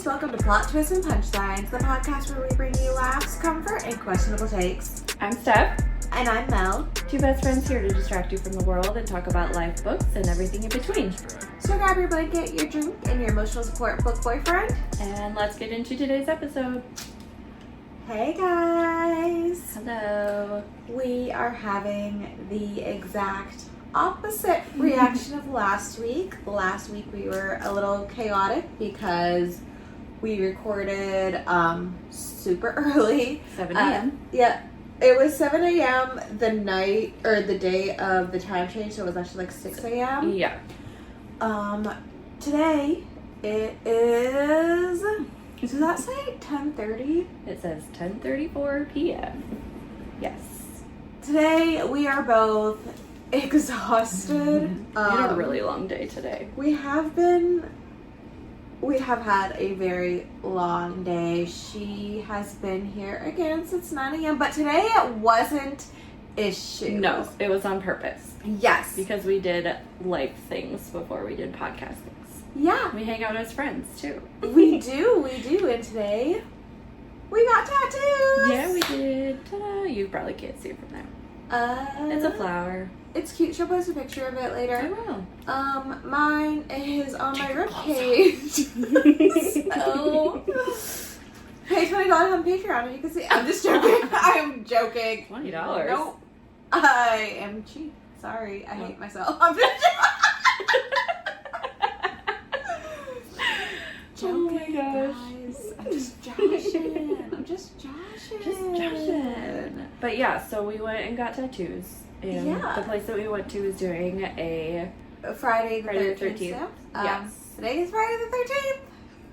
ladies, welcome to Plot Twists and Punchlines, the podcast where we bring you laughs, comfort, and questionable takes. I'm Steph. And I'm Mel. Two best friends here to distract you from the world and talk about life, books, and everything in between. So grab your blanket, your drink, and your emotional support book boyfriend. And let's get into today's episode. Hey guys! Hello. We are having the exact opposite reaction of last week. Last week we were a little chaotic because we recorded super early. 7 a.m. Yeah, it was 7 a.m. the night or the day of the time change, so it was actually like 6 a.m. Yeah. Today it is. Does that say 10:30? It says 10:34 p.m. Yes. Today we are both exhausted. We had a really long day today. We have had a very long day. She has been here again since 9 a.m. But today it wasn't issues. No, it was on purpose. Yes. Because we did life things before we did podcast things. Yeah. We hang out as friends too. We do. And today we got tattoos. Yeah, we did. Ta-da. You probably can't see it from there. It's a flower. It's cute. She'll post a picture of it later. I will. Mine is on my ribcage. So, pay $20 on Patreon and you can see. I'm just joking. I am joking. $20? Nope. I am cheap. Sorry. I hate myself. I'm just joking. Oh my gosh. Guys. I'm just joshing. But yeah, so we went and got tattoos. And Yeah. the place that we went to is doing a Friday the 13th. Yes. Today is Friday the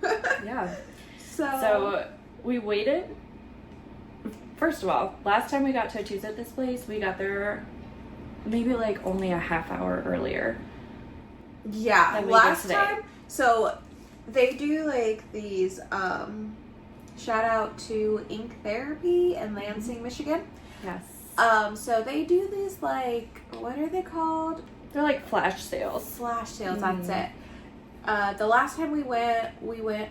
13th. Yeah. So we waited. First of all, last time we got tattoos at this place, we got there maybe like only a half hour earlier. Yeah, than we last did today. time. So they do like these. Shout out to Ink Therapy in Lansing, Michigan. Yes. So they do these like, what are they called? They're like flash sales. Flash sales. That's it. The last time we went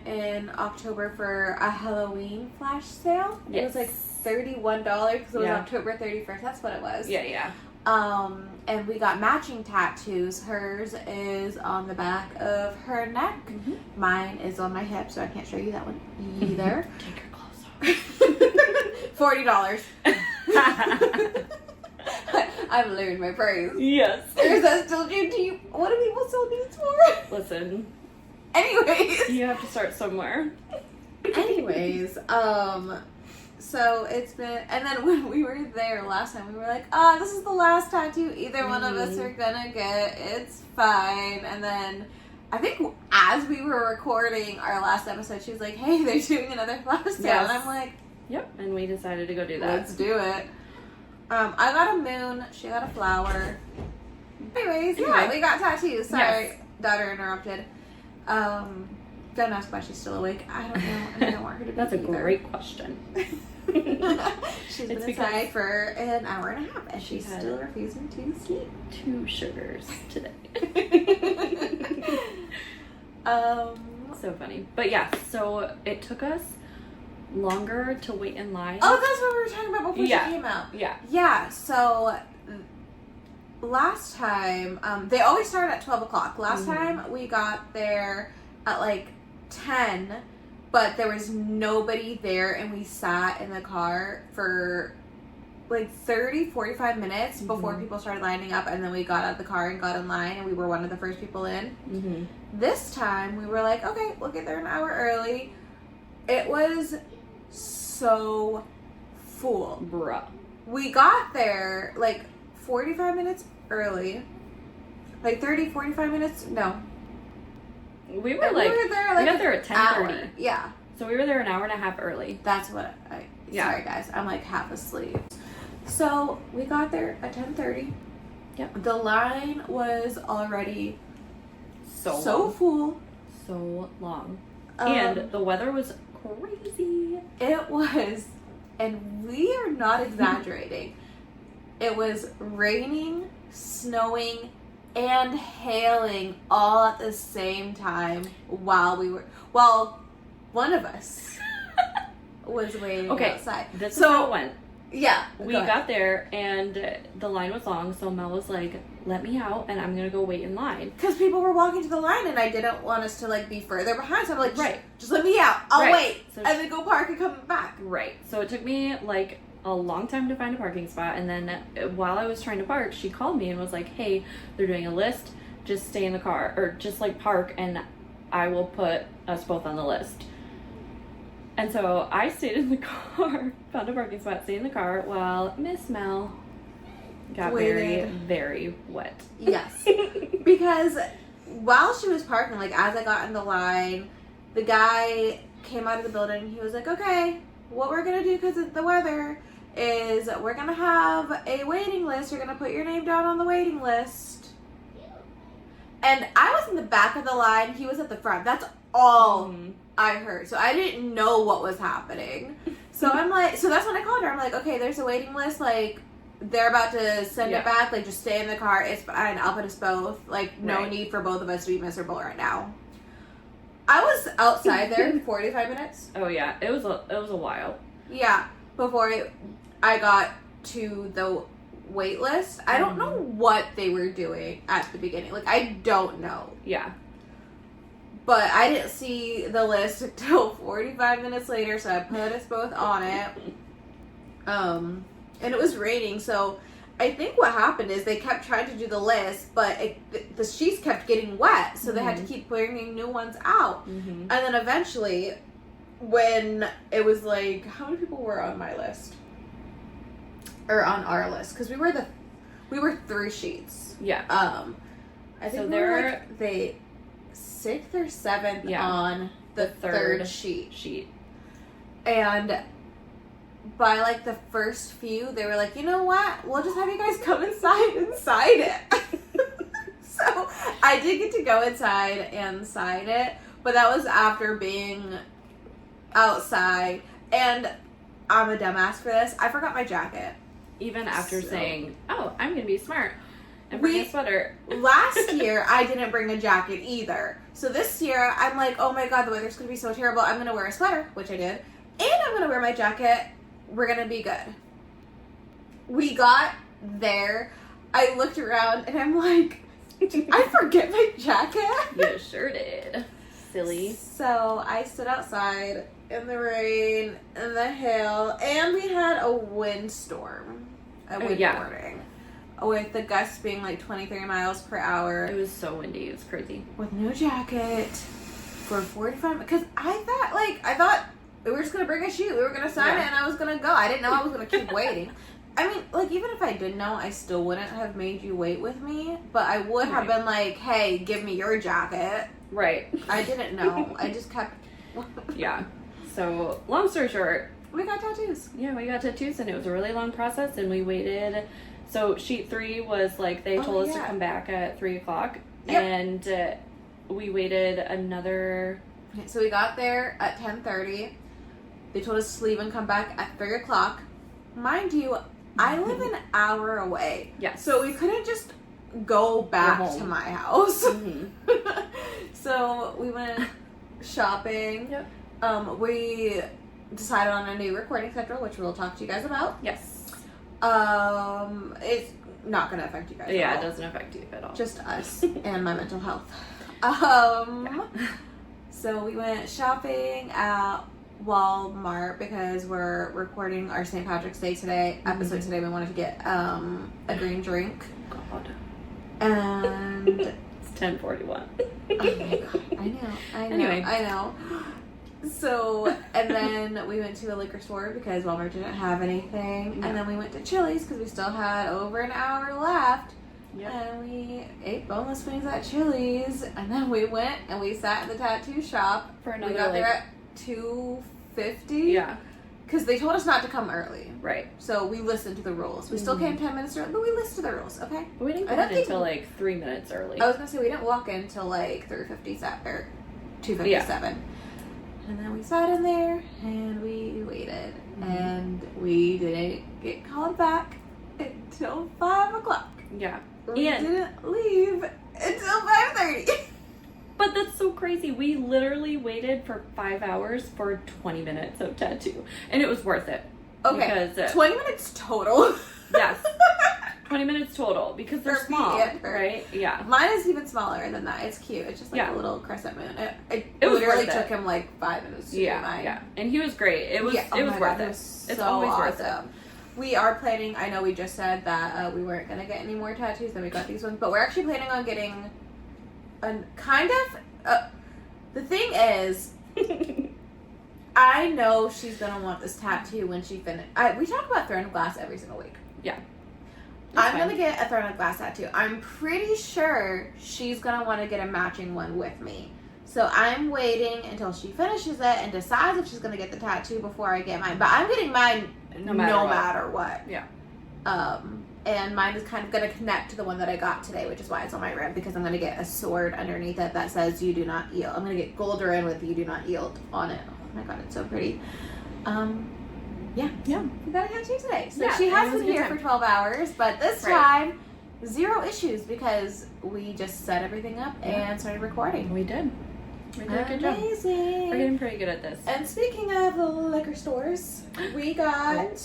in October for a Halloween flash sale. Yes. It was like $31 because it was Yeah. October 31st. That's what it was. Yeah. And we got matching tattoos. Hers is on the back of her neck. Mm-hmm. Mine is on my hip, so I can't show you that one either. Take your clothes off. $40. I've learned my praise. Yes. Is that still due to you? What do people still need it for? Listen. Anyways. You have to start somewhere. So it's been, and then when we were there last time, we were like, this is the last tattoo either one of us are gonna get. It's fine. And then I think as we were recording our last episode, she was like, hey, they're doing another flash sale. Yes. And I'm like, Yep, and we decided to go do that. let's do it. I got a moon. She got a flower. Anyways, yeah, we got tattoos. Sorry, Yes. daughter interrupted. Don't ask why she's still awake. I don't know. And I don't want her to be That's a either. great question. She's been It's inside for an hour and a half, and she's had still refusing to sleep. 2 sugars today. So funny. But yeah, so it took us longer to wait in line. Oh, that's what we were talking about before Yeah. she came out. Yeah. Yeah, so last time, they always start at 12 o'clock. Last time we got there at like 10, but there was nobody there, and we sat in the car for like 45 minutes before people started lining up, and then we got out of the car and got in line, and we were one of the first people in. Mm-hmm. This time, we were like, okay, we'll get there an hour early. It was so full. Bruh. We got there like 45 minutes early. Like 45 minutes? No. We We got there at 10:30. Yeah. So we were there an hour and a half early. That's what sorry guys, I'm like half asleep. So we got there at 10:30. Yep. The line was already So so full. So long. And the weather was crazy. It was, and we are not exaggerating. It was raining, snowing, and hailing all at the same time while one of us was waiting outside. This is how it went. Yeah. We got there, and the line was long, so Mel was like, let me out, and I'm going to go wait in line. Because people were walking to the line, and I didn't want us to, like, be further behind, so I'm like, just let me out. I'll wait. So and then go park and come back. Right. So it took me, like, a long time to find a parking spot, and then while I was trying to park, she called me and was like, hey, they're doing a list. Just stay in the car, or just, like, park, and I will put us both on the list. And so I stayed in the car, found a parking spot, stayed in the car while Miss Mel got very, very wet. Yes. Because while she was parking, like, as I got in the line, the guy came out of the building and he was like, okay, what we're going to do because of the weather is we're going to have a waiting list. You're going to put your name down on the waiting list. And I was in the back of the line. He was at the front. That's all I heard. So I didn't know what was happening. So I'm like, so that's when I called her. I'm like, okay, there's a waiting list. Like, they're about to send it back. Like, just stay in the car. It's fine. I'll put us both. Like, no need for both of us to be miserable right now. I was outside there for 45 minutes. Oh, yeah. It was a while. Yeah. Before I got to the wait list. I don't know what they were doing at the beginning. Like, I don't know. Yeah. But I didn't see the list until 45 minutes later, so I put us both on it. And it was raining, so I think what happened is they kept trying to do the list, but the sheets kept getting wet, so they had to keep bringing new ones out. And then eventually, when it was like, how many people were on my list? Or on our list? Because we were 3 sheets. Yeah. I think we were like the 6th or 7th on the third sheet. And by like the first few, they were like, you know what? We'll just have you guys come inside it. So I did get to go inside and sign it, but that was after being outside. And I'm a dumbass for this. I forgot my jacket. Even after saying, oh, I'm going to be smart and bring a sweater. Last year, I didn't bring a jacket either. So this year, I'm like, oh my god, the weather's going to be so terrible. I'm going to wear a sweater, which I did. And I'm going to wear my jacket. We're going to be good. We got there. I looked around and I'm like, did I forget my jacket? You sure did. Silly. So I stood outside in the rain, in the hail, and we had a windstorm. A wind warning. With the gusts being like 23 miles per hour. It was so windy. It was crazy. With no jacket for 45 minutes. Because I thought we were just going to bring a sheet. We were going to sign it and I was going to go. I didn't know I was going to keep waiting. I mean, like, even if I did know, I still wouldn't have made you wait with me. But I would have been like, hey, give me your jacket. Right. I didn't know. I just kept... Yeah. So, long story short... We got tattoos. Yeah, we got tattoos, and it was a really long process, and we waited. So, sheet 3 was, like, they told us to come back at 3 o'clock, and we waited another... So, we got there at 10:30. They told us to leave and come back at 3 o'clock. Mind you, I live an hour away. Yeah. So, we couldn't just go back to my house. So, we went shopping. Yep. We decided on a new recording schedule, which we'll talk to you guys about. Yes. It's not going to affect you guys Yeah, at all. it doesn't affect you at all. Just us and my mental health. So we went shopping at Walmart because we're recording our St. Patrick's Day episode today. We wanted to get a green drink. God. And... It's 10:41. Oh my god. I know. Anyway. I know. So, and then we went to a liquor store because Walmart didn't have anything. And then we went to Chili's because we still had over an hour left. Yep. And we ate boneless wings at Chili's. And then we went and we sat in the tattoo shop. For another, we got there at 2:50. Yeah. Because they told us not to come early. Right. So we listened to the rules. We still came 10 minutes early, but we listened to the rules, okay? We didn't go in until like 3 minutes early. I was going to say, we didn't walk in until like 3:57 or 2:57. Yeah. And then we sat in there and we waited. And we didn't get called back until 5 o'clock. Yeah. We didn't leave until 5:30. But that's so crazy. We literally waited for 5 hours for 20 minutes of tattoo. And it was worth it. Okay, Because, 20 minutes total. yes. 20 minutes total because they're For small, me and her. right? Yeah. Mine is even smaller than that. It's cute. It's just like Yeah. a little crescent moon. It was literally worth took it. him like 5 minutes to do mine. Yeah. And he was great. It was Yeah, it was my worth God, it. was It's so always worth it. awesome. We are planning, I know we just said that we weren't going to get any more tattoos, then we got these ones, but we're actually planning on getting a kind of, the thing is, I know she's going to want this tattoo when she finishes. We talk about Throne of Glass every single week. Yeah. I'm going to get a Throne of Glass tattoo. I'm pretty sure she's going to want to get a matching one with me. So I'm waiting until she finishes it and decides if she's going to get the tattoo before I get mine. But I'm getting mine no matter what. Yeah. And mine is kind of going to connect to the one that I got today, which is why it's on my rib, because I'm going to get a sword underneath it that says "You do not yield." I'm going to get gold ring with "You do not yield" on it. Oh my god, it's so pretty. Yeah. We got a tattoo today. So Yeah, she has it was been a good here time. for 12 hours, but this Right. time, 0 issues because we just set everything up and started recording. We did. We did a good job. Amazing. We're getting pretty good at this. And speaking of liquor stores, we got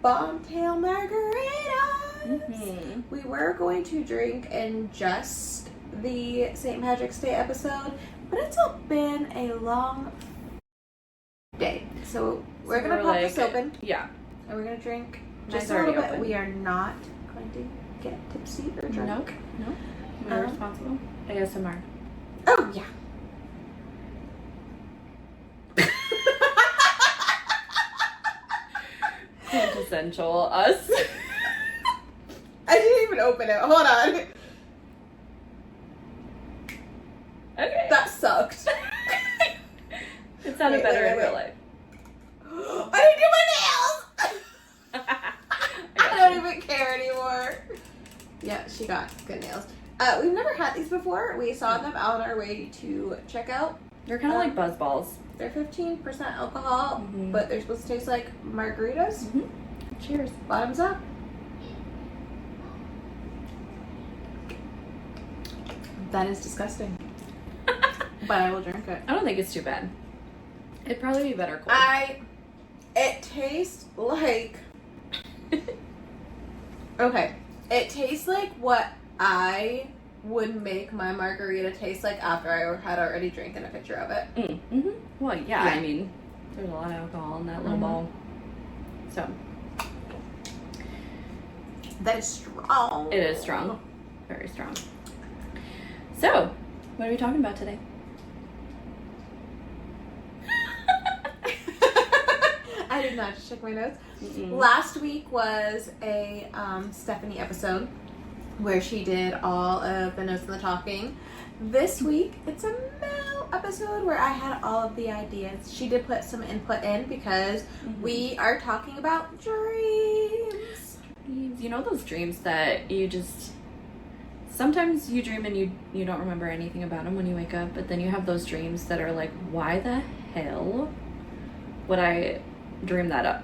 Bombtail Margaritas. Mm-hmm. We were going to drink in just the St. Patrick's Day episode, but it's been a long day. So we're going to pop this open, Yeah. and we're going to drink Mine's just a little already bit. open. We are not going to get tipsy or drunk. Nope. We're responsible. ASMR. Oh, yeah. Quintessential us. I didn't even open it. Hold on. Okay. That sucked. It sounded better in real life. I didn't do my nails! I don't even care anymore. Yeah, she got good nails. We've never had these before. We saw them on our way to checkout. They're kind of like buzz balls. They're 15% alcohol, but they're supposed to taste like margaritas. Mm-hmm. Cheers. Bottoms up. That is disgusting. But I will drink it. I don't think it's too bad. It'd probably be better cold. It tastes like... Okay. It tastes like what I would make my margarita taste like after I had already drank a picture of it. Mm-hmm. Well, yeah, I mean, there's a lot of alcohol in that little ball. So. That is strong. It is strong. Very strong. So, what are we talking about today? I did not just check my notes. Mm-mm. Last week was a Stephanie episode where she did all of the notes and the talking. This week, it's a Mel episode where I had all of the ideas. She did put some input in because we are talking about dreams. You know those dreams that you just... Sometimes you dream and you don't remember anything about them when you wake up, but then you have those dreams that are like, why the hell would I dream that up?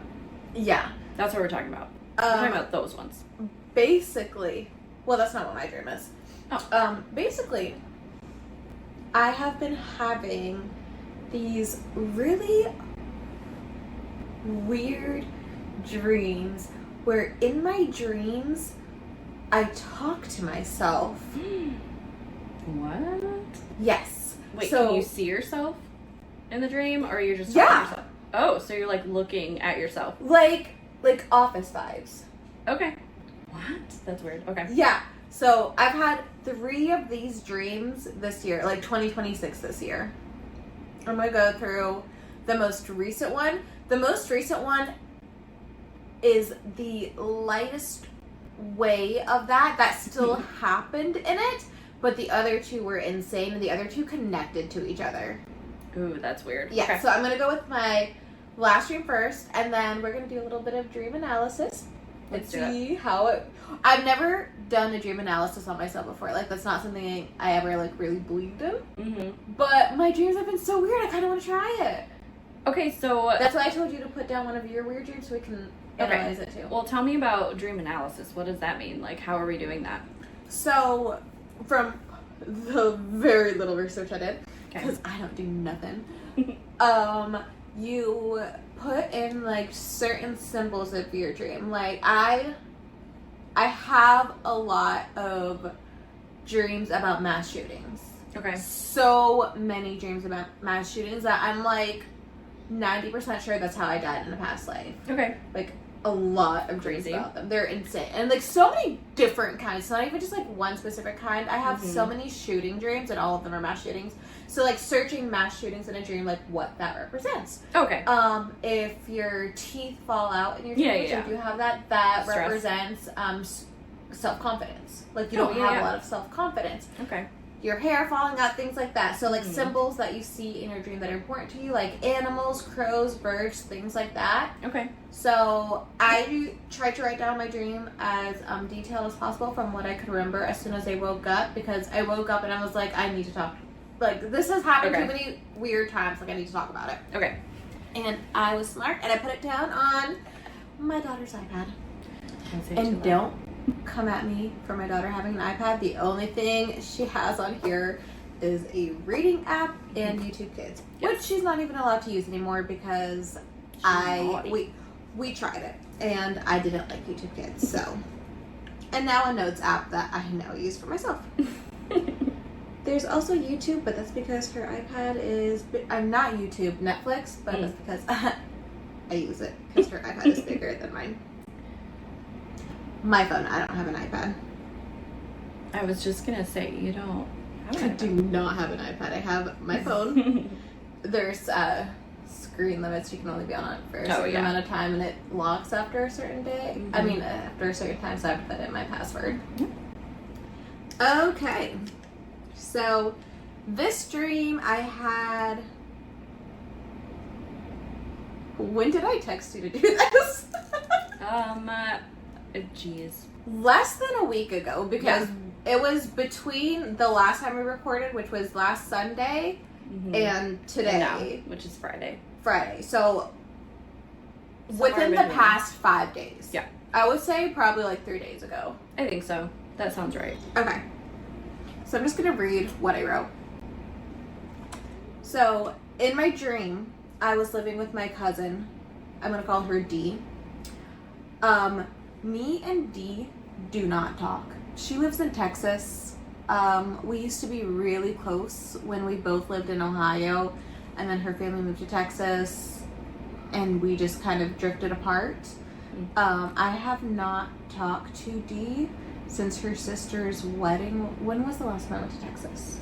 Yeah. That's what we're talking about. We're talking about those ones. Basically, well, that's not what my dream is. Oh. Basically, I have been having these really weird dreams where in my dreams, I talk to myself. What? Yes. Wait, so, can you see yourself in the dream, or you're just talking to yourself? Oh, so you're like looking at yourself. Like office vibes. Okay. What? That's weird. Okay. Yeah. So I've had 3 of these dreams this year, like 2026 this year. I'm going to go through the most recent one. The most recent one is the lightest way of that still happened in it, but the other 2 were insane and the other 2 connected to each other. Ooh, that's weird. Yeah, Okay. so I'm going to go with my last dream first, and then we're going to do a little bit of dream analysis. Let's do see how it... I've never done a dream analysis on myself before. Like, that's not something I ever, like, really believed in. Mm-hmm. But my dreams have been so weird, I kind of want to try it. Okay, so... That's why I told you to put down one of your weird dreams so we can analyze it, too. Well, tell me about dream analysis. What does that mean? Like, how are we doing that? So, from the very little research I did, Okay. because I don't do nothing. You put in like certain symbols of your dream. Like I have a lot of dreams about mass shootings. Okay. So many dreams about mass shootings that I'm like 90% sure that's how I died in a past life. Okay. Like a lot of dreams Crazy. about them. They're insane. And like so many different kinds. It's not even just like one specific kind. I have so many shooting dreams and all of them are mass shootings. So like searching mass shootings in a dream, like what that represents. Okay. If your teeth fall out in your dream, which if you have that Stress. represents self-confidence. Like you don't have a lot of self-confidence. Okay. Your hair falling out, things like that. So like symbols that you see in your dream that are important to you, like animals, crows, birds, things like that. Okay. So I tried to write down my dream as detailed as possible from what I could remember as soon as I woke up, because I woke up and I was like, I need to talk. Like this has happened too many weird times. Like I need to talk about it. Okay. And I was smart and I put it down on my daughter's iPad. And don't come at me for my daughter having an iPad. The only thing she has on here is a reading app and YouTube Kids, which she's not even allowed to use anymore because we tried it and I didn't like YouTube Kids. So, and now a notes app that I now use for myself. There's also YouTube, but that's because her iPad is I'm not YouTube, Netflix, but that's because I use it because her iPad is bigger than mine. My phone, I don't have an iPad. I was just gonna say, you don't have I an do not have an iPad. I have my phone. There's screen limits. You can only be on it for a certain amount of time, and it locks after a certain day. I mean, after a certain time, so I have to put in my password. Okay. So, this dream I had... When did I text you to do this? Geez. Less than a week ago, because it was between the last time we recorded, which was last Sunday, and today. And now, which is Friday. So, within the past 5 days. Yeah. I would say probably like 3 days ago. I think so. That sounds right. Okay. So I'm just going to read what I wrote. So, in my dream, I was living with my cousin. I'm going to call her D. Me and Dee do not talk. She lives in Texas. We used to be really close when we both lived in Ohio, and then her family moved to Texas, and we just kind of drifted apart. I have not talked to Dee since her sister's wedding. When was the last time I went to Texas?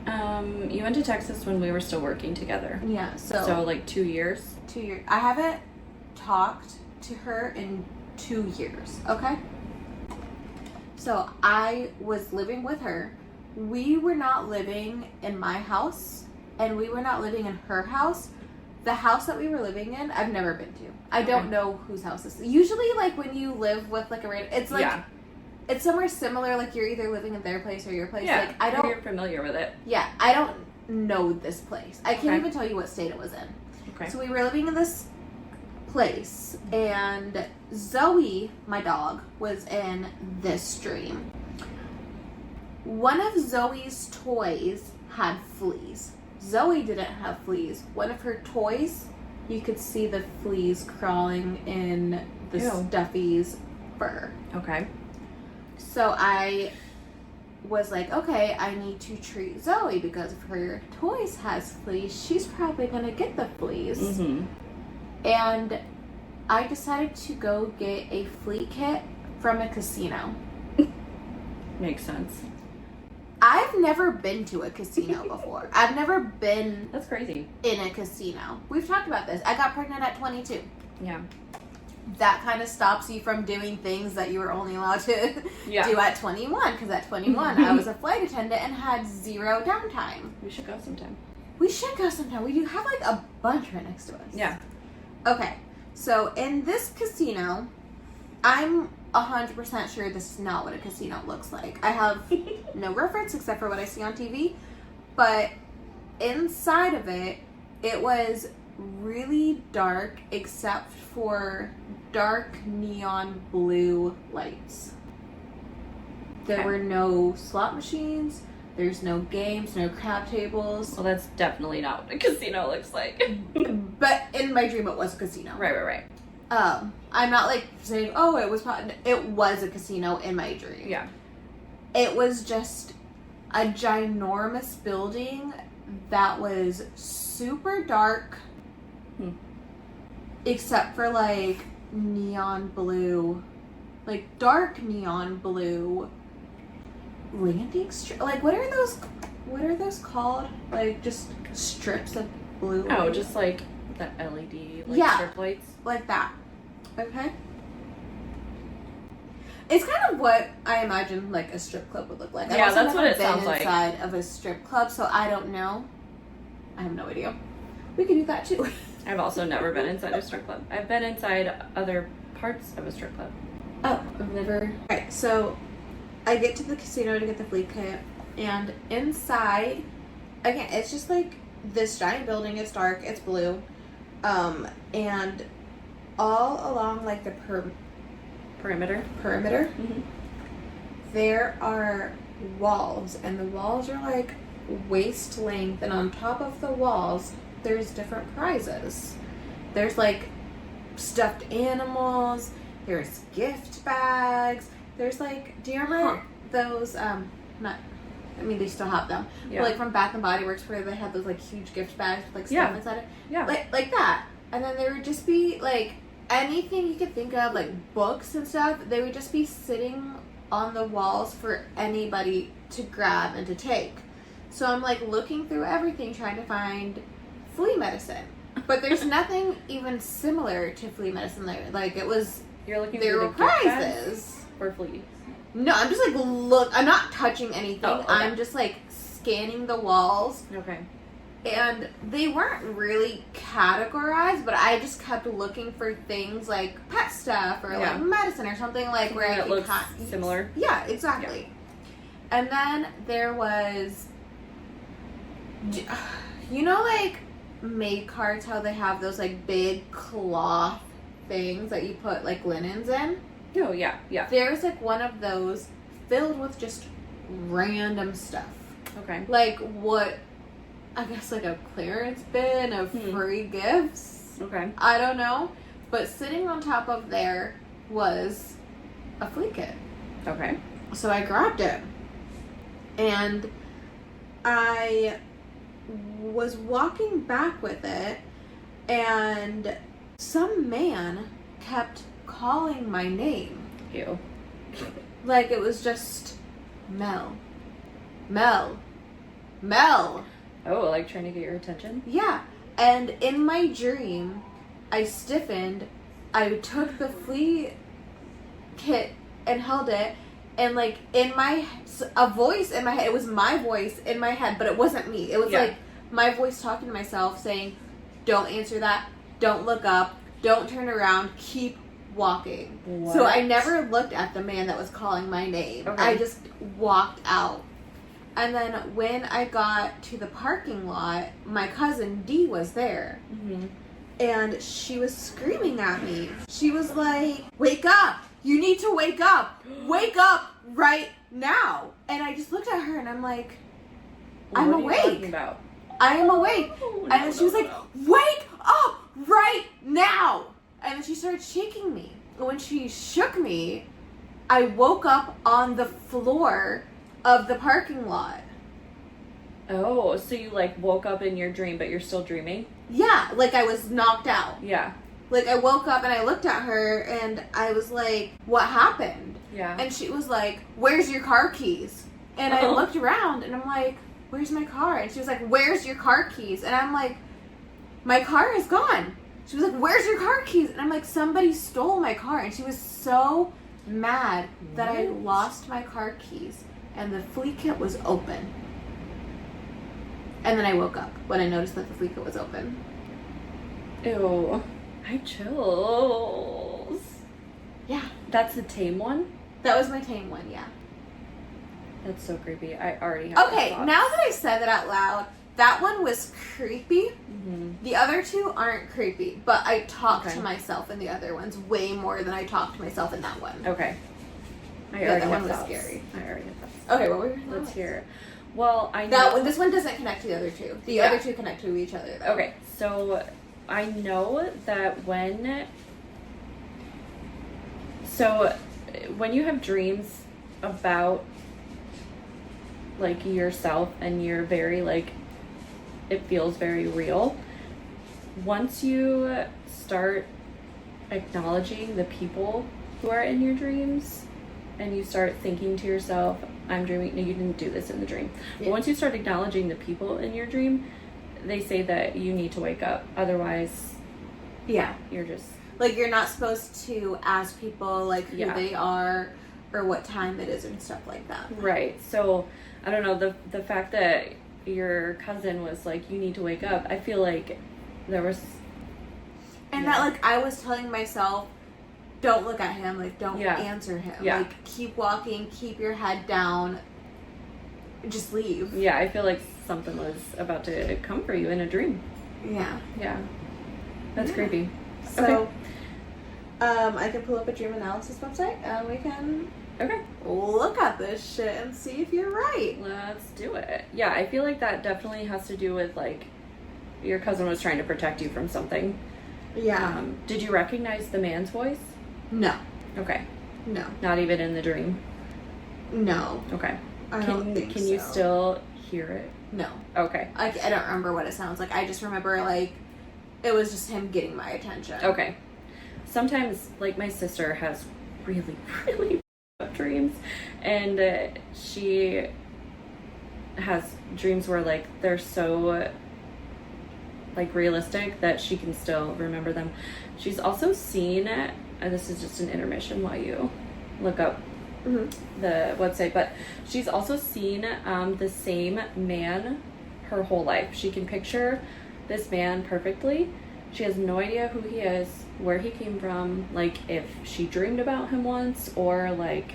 You went to Texas when we were still working together. Yeah, so like 2 years. 2 years. I haven't talked to her in 2 years, okay? So I was living with her. We were not living in my house, and we were not living in her house. The house that we were living in, I've never been to. I don't know whose house this is. Usually, like, when you live with, like, a random... It's, like... Yeah. It's somewhere similar, like, you're either living in their place or your place. Yeah, like, I don't... You're familiar with it. Yeah, I don't know this place. I can't even tell you what state it was in. Okay. So we were living in this place, and Zoe, my dog, was in this dream. One of Zoe's toys had fleas. Zoe didn't have fleas. One of her toys, you could see the fleas crawling in the stuffy's fur. Okay. So I was like, okay, I need to treat Zoe because if her toys has fleas, she's probably going to get the fleas. Mm-hmm. And I decided to go get a flea kit from a casino. Makes sense. I've never been to a casino before. I've never been... That's crazy. ...in a casino. We've talked about this. I got pregnant at 22. Yeah. That kind of stops you from doing things that you were only allowed to do at 21. Because at 21, I was a flight attendant and had 0 downtime. We should go sometime. We should go sometime. We do have like a bunch right next to us. Yeah. Okay. So in this casino, I'm 100% sure this is not what a casino looks like. I have no reference except for what I see on TV. But inside of it, it was really dark except for dark neon blue lights. There were no slot machines. There's no games, no crab tables. Well, that's definitely not what a casino looks like. But in my dream, it was a casino. Right. I'm not like saying, oh, it was a casino in my dream. Yeah. It was just a ginormous building that was super dark, except for like neon blue, like dark neon blue landing like what are those called? Like just strips of blue. Oh, just like the LED strip lights. Like that. Okay. It's kind of what I imagine like a strip club would look like. Yeah, I've that's what it never sounds like. been inside of a strip club, so I don't know. I have no idea. We could do that too. I've also never been inside a strip club. I've been inside other parts of a strip club. Oh, I've never. Alright, so I get to the casino to get the flea kit, and inside, again, it's just like this giant building. It's dark, it's blue, and all along like the Perimeter. Mm-hmm. There are walls, and the walls are like waist length, and on top of the walls there's different prizes. There's like stuffed animals, there's gift bags, there's like, do you remember those they still have them, but like from Bath and Body Works where they had those like huge gift bags with like stuff inside it, like that. And then there would just be like anything you could think of, like books and stuff, they would just be sitting on the walls for anybody to grab and to take. So I'm like looking through everything trying to find flea medicine. But there's nothing even similar to flea medicine there. Like it was, you're looking there for were prizes. For fleas. No, I'm just like I'm not touching anything. Oh, okay. I'm just like scanning the walls. Okay. And they weren't really categorized, but I just kept looking for things like pet stuff or like medicine or something like something where I that could looks similar. Yeah, exactly. Yeah. And then there was, you know, like maid carts, how they have those like big cloth things that you put like linens in. Oh yeah. There's like one of those filled with just random stuff. Okay. Like what? I guess like a clearance bin of free gifts. Okay. I don't know. But sitting on top of there was a flea kit. Okay. So I grabbed it. And I was walking back with it, and some man kept calling my name. Ew. Like it was just Mel. Oh, like trying to get your attention? Yeah. And in my dream, I stiffened. I took the flea kit and held it. And like a voice in my head, it was my voice in my head, but it wasn't me. It was like my voice talking to myself saying, don't answer that. Don't look up. Don't turn around. Keep walking. What? So I never looked at the man that was calling my name. Okay. I just walked out. And then when I got to the parking lot, my cousin Dee was there. Mm-hmm. And she was screaming at me. She was like, wake up! You need to wake up! Wake up right now! And I just looked at her and I'm like, I'm awake. What are you talking about? I am awake. And then she was like, wake up right now! And then she started shaking me. And when she shook me, I woke up on the floor of the parking lot. Oh, so you like woke up in your dream, but you're still dreaming? Yeah, like I was knocked out. Yeah. Like I woke up and I looked at her and I was like, what happened? Yeah. And she was like, where's your car keys? And I looked around and I'm like, where's my car? And she was like, where's your car keys? And I'm like, my car is gone. She was like, where's your car keys? And I'm like, somebody stole my car. And she was so mad that I lost my car keys. And the flea kit was open. And then I woke up when I noticed that the flea kit was open. Ew. I chills. Yeah. That's the tame one? That was my tame one, yeah. That's so creepy. I already have Okay, now that I said that out loud, that one was creepy. Mm-hmm. The other two aren't creepy, but I talked to myself in the other ones way more than I talked to myself in that one. Okay. That one was scary. I already have thoughts. Okay, what were your thoughts? Let's hear. Well, I know this one doesn't connect to the other two. The other two connect to each other, though. Okay, so I know that when you have dreams about like yourself and you're very like, it feels very real. Once you start acknowledging the people who are in your dreams and you start thinking to yourself, I'm dreaming. No, you didn't do this in the dream. Yeah. But once you start acknowledging the people in your dream, they say that you need to wake up. Otherwise, you're just... Like, you're not supposed to ask people, like, who they are or what time it is and stuff like that. Right. So, I don't know, the fact that your cousin was like, you need to wake up, I feel like there was... And that, like, I was telling myself, don't look at him, like, don't answer him. Yeah. Like, keep walking, keep your head down, just leave. Yeah, I feel like something was about to come for you in a dream. Yeah. Yeah. That's creepy. So, okay. I can pull up a dream analysis website and we can look at this shit and see if you're right. Let's do it. Yeah, I feel like that definitely has to do with, like, your cousin was trying to protect you from something. Yeah. Did you recognize the man's voice? No. Okay. No. Not even in the dream? No. Okay. I don't think Can you still hear it? No. Okay. I don't remember what it sounds like. I just remember, like, it was just him getting my attention. Okay. Sometimes, like, my sister has really, really up dreams, and she has dreams where, like, they're so, like, realistic that she can still remember them. She's also seen, and this is just an intermission while you look up the website, but she's also seen the same man her whole life. She can picture this man perfectly. She has no idea who he is, where he came from, like, if she dreamed about him once, or, like,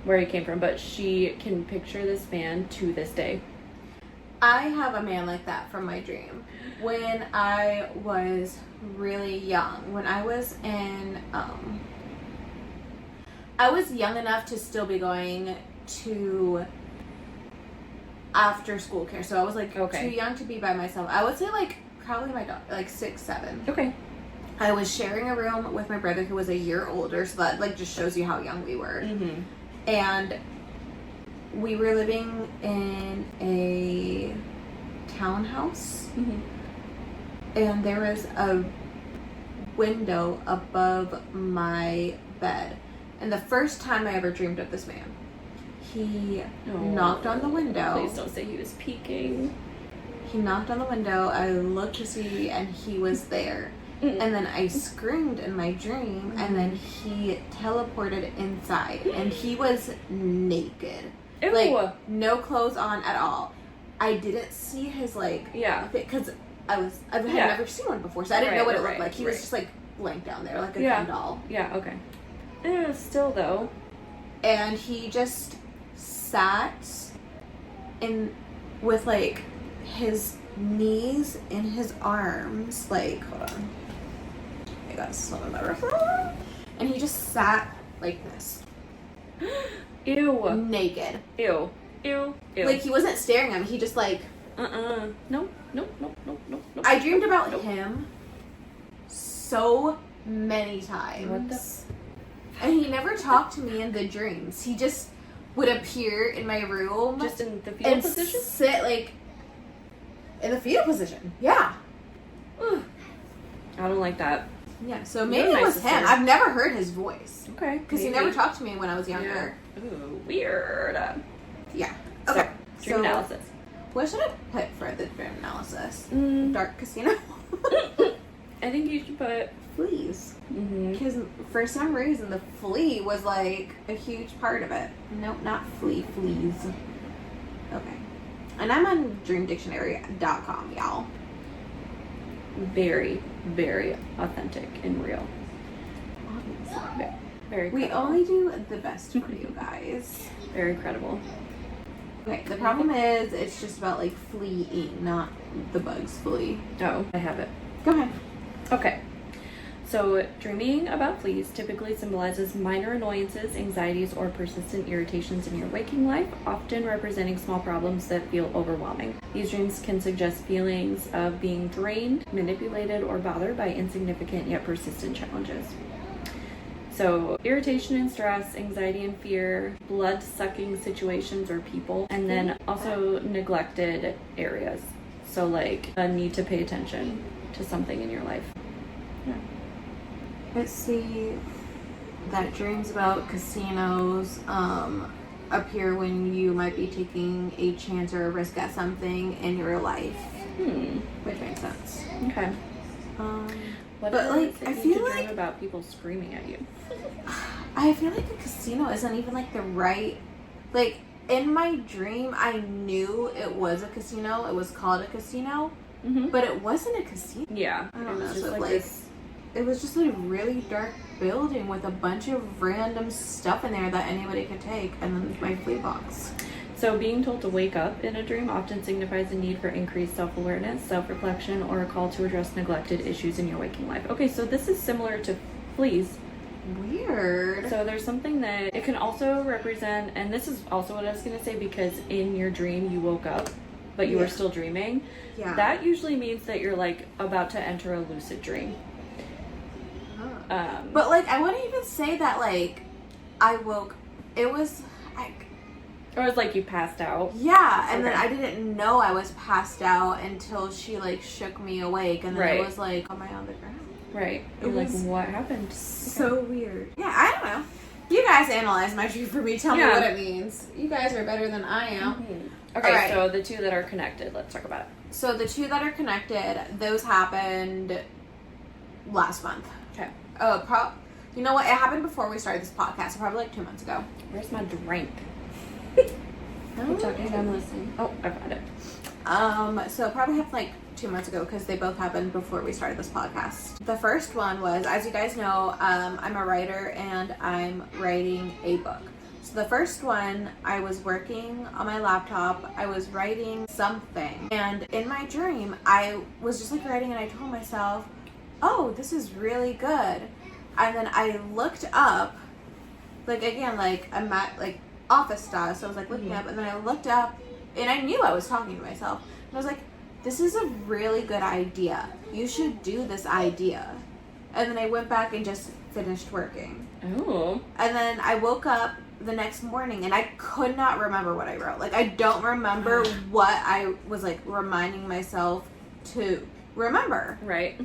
where he came from, but she can picture this man to this day. I have a man like that from my dream. When I was really young, when I was in, I was young enough to still be going to after school care, so I was, like, too young to be by myself. I would say, like, probably my daughter, like 6, 7. Okay. I was sharing a room with my brother who was a year older, so that, like, just shows you how young we were. Mm-hmm. And we were living in a townhouse, and there was a window above my bed. And the first time I ever dreamed of this man, he knocked on the window. Please don't say he was peeking. He knocked on the window. I looked to see, and he was there. And then I screamed in my dream, and then he teleported inside, and he was naked. Ew. Like, no clothes on at all. I didn't see his, like, because I've never seen one before, so I didn't know what it looked like. He was just, like, blank down there, like a Ken doll. Yeah, okay. Still, though. And he just sat in with, like, his knees in his arms, like, hold on. I got some of my referral. And he just sat like this. Ew. Naked. Ew. Ew. Ew. Like, he wasn't staring at me, he just, like... No. I dreamed about him so many times. What the... And he never talked to me in the dreams. He just would appear in my room. Just in the fetal position? Sit, like, in the fetal position. Yeah. Ugh. I don't like that. Yeah, so maybe it was him. I've never heard his voice. Okay. Because he never talked to me when I was younger. Yeah. Ooh, weird. Yeah. Okay. Dream analysis. What should I put for the dream analysis? Dark casino? I think you should put fleas. Because for some reason the flea was like a huge part of it. Nope, not fleas. Okay. And I'm on dreamdictionary.com, y'all. Very, very authentic and real. Very credible. We only do the best for you guys. Very credible. Okay, the problem is it's just about like fleeing, not the bugs flee. Oh, I have it. Go ahead. Okay. So, dreaming about fleas typically symbolizes minor annoyances, anxieties, or persistent irritations in your waking life, often representing small problems that feel overwhelming. These dreams can suggest feelings of being drained, manipulated, or bothered by insignificant yet persistent challenges. So, irritation and stress, anxiety and fear, blood-sucking situations or people, and then also neglected areas. So, like a need to pay attention to something in your life. Yeah. Let's see that dreams about casinos appear when you might be taking a chance or a risk at something in your life. Which makes sense. Okay. What but like I feel like dream about people screaming at you. I feel like a casino isn't even like the right, like in my dream I knew it was a casino. It was called a casino, but it wasn't a casino. Yeah, I don't know. Just So like this. It was just a really dark building with a bunch of random stuff in there that anybody could take, and then my flea box. So being told to wake up in a dream often signifies a need for increased self-awareness, self-reflection, or a call to address neglected issues in your waking life. Okay, so this is similar to fleas. Weird. So there's something that it can also represent, and this is also what I was going to say, because in your dream you woke up, but you were still dreaming. Yeah. That usually means that you're like about to enter a lucid dream. But like I wouldn't even say that like I woke. It was like. Or it's like you passed out. Yeah, and then I didn't know I was passed out until she like shook me awake, and then it was like, am I on the ground? Right. It You're was like, what happened? So weird. Yeah, I don't know. You guys analyze my dream for me. Tell me what it means. You guys are better than I am. Okay, so the two that are connected, let's talk about it. So the two that are connected, those happened last month. Okay. Oh, you know what? It happened before we started this podcast, so probably like 2 months ago. Where's my drink? I'm talking, I'm listening. Oh, I found it. So it probably happened like 2 months ago because they both happened before we started this podcast. The first one was, as you guys know, I'm a writer and I'm writing a book. So the first one, I was working on my laptop, I was writing something, and in my dream, I was just like writing and I told myself, oh, this is really good. And then I looked up, like again, like I'm at like office style, so I was like looking up, and then I looked up and I knew I was talking to myself, and I was like, this is a really good idea, you should do this idea. And then I went back and just finished working. Oh. And then I woke up the next morning and I could not remember what I wrote. Like I don't remember what I was like reminding myself to remember. Right.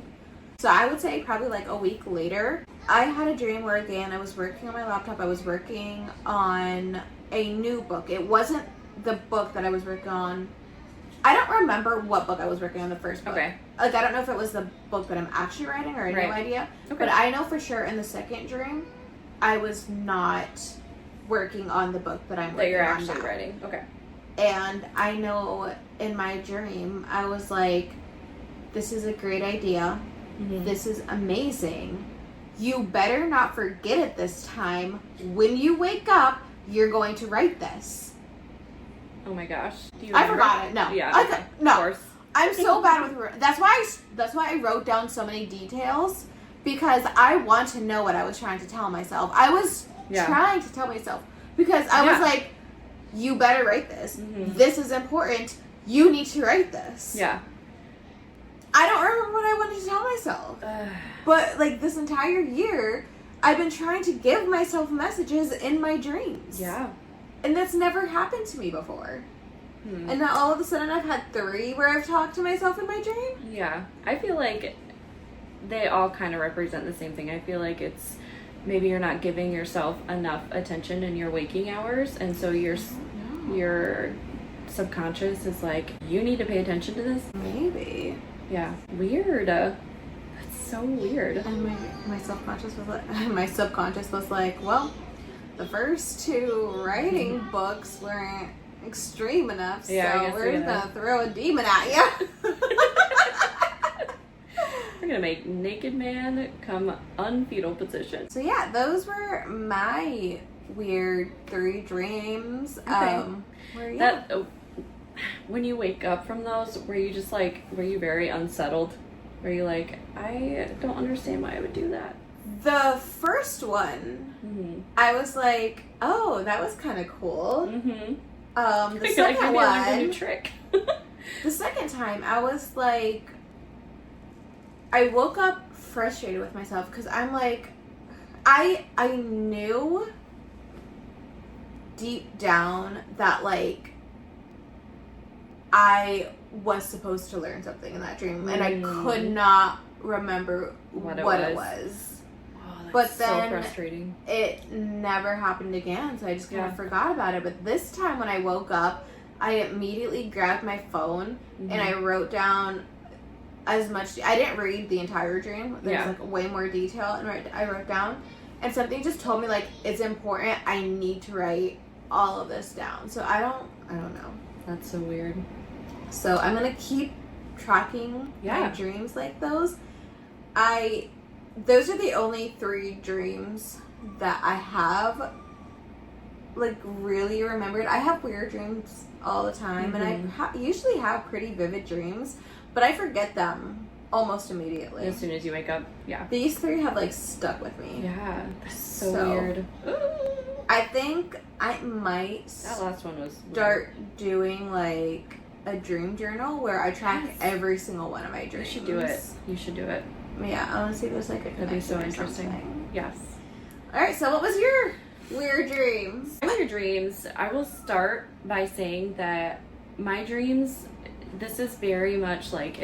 So I would say probably like a week later, I had a dream where again I was working on my laptop. I was working on a new book. It wasn't the book that I was working on. I don't remember what book I was working on the first book. Okay. Like I don't know if it was the book that I'm actually writing or a new idea. Okay. But I know for sure in the second dream, I was not working on the book that I'm working on. That you're actually writing. Okay. And I know in my dream, I was like, this is a great idea. This is amazing. You better not forget it this time. When you wake up, you're going to write this. Oh my gosh. Do you I forgot it. No. Yeah. Okay. No. Of course. I'm so bad with that's why I wrote down so many details, because I want to know what I was trying to tell myself. I was trying to tell myself because I was like, you better write this. This is important. You need to write this. Yeah. I don't remember what I wanted to tell myself. But like this entire year, I've been trying to give myself messages in my dreams. Yeah. And that's never happened to me before. And now all of a sudden I've had 3 where I've talked to myself in my dream. Yeah. I feel like they all kind of represent the same thing. I feel like it's maybe you're not giving yourself enough attention in your waking hours, and so your subconscious is like, you need to pay attention to this. Maybe. Yeah. Weird. That's so weird. And my subconscious was like, well, the first 2 writing books weren't extreme enough, so we're just gonna throw a demon at you. We're gonna make naked man come unfetal position. So yeah, those were my weird 3 dreams. Okay. When you wake up from those, were you very unsettled? Were you like, I don't understand why I would do that? The first one, Mm-hmm. I was like, oh, that was kind of cool. Mm-hmm. The second like a new one, trick. the second time, I was like, I woke up frustrated with myself because I'm like, I knew deep down that like I was supposed to learn something in that dream, and I could not remember what it was. Oh, that's but then so frustrating. It never happened again, so I just kind of forgot about it. But this time when I woke up, I immediately grabbed my phone and I wrote down as much. I didn't read the entire dream. There's like way more detail, and I wrote down, and something just told me like it's important. I need to write all of this down. So I don't know. That's so weird. So I'm gonna keep tracking my dreams like those. Those are the only 3 dreams that I have like really remembered. I have weird dreams all the time, and I usually have pretty vivid dreams, but I forget them almost immediately. As soon as you wake up, These 3 have like stuck with me. Yeah, that's so weird. I think I might that last one was start doing like a dream journal where I track every single one of my dreams. You should do it. Yeah, I want to see if there's like a connection. That'd be so or interesting. something. Yes. All right, so what was your weird dreams? Weird dreams. I will start by saying that my dreams, this is very much like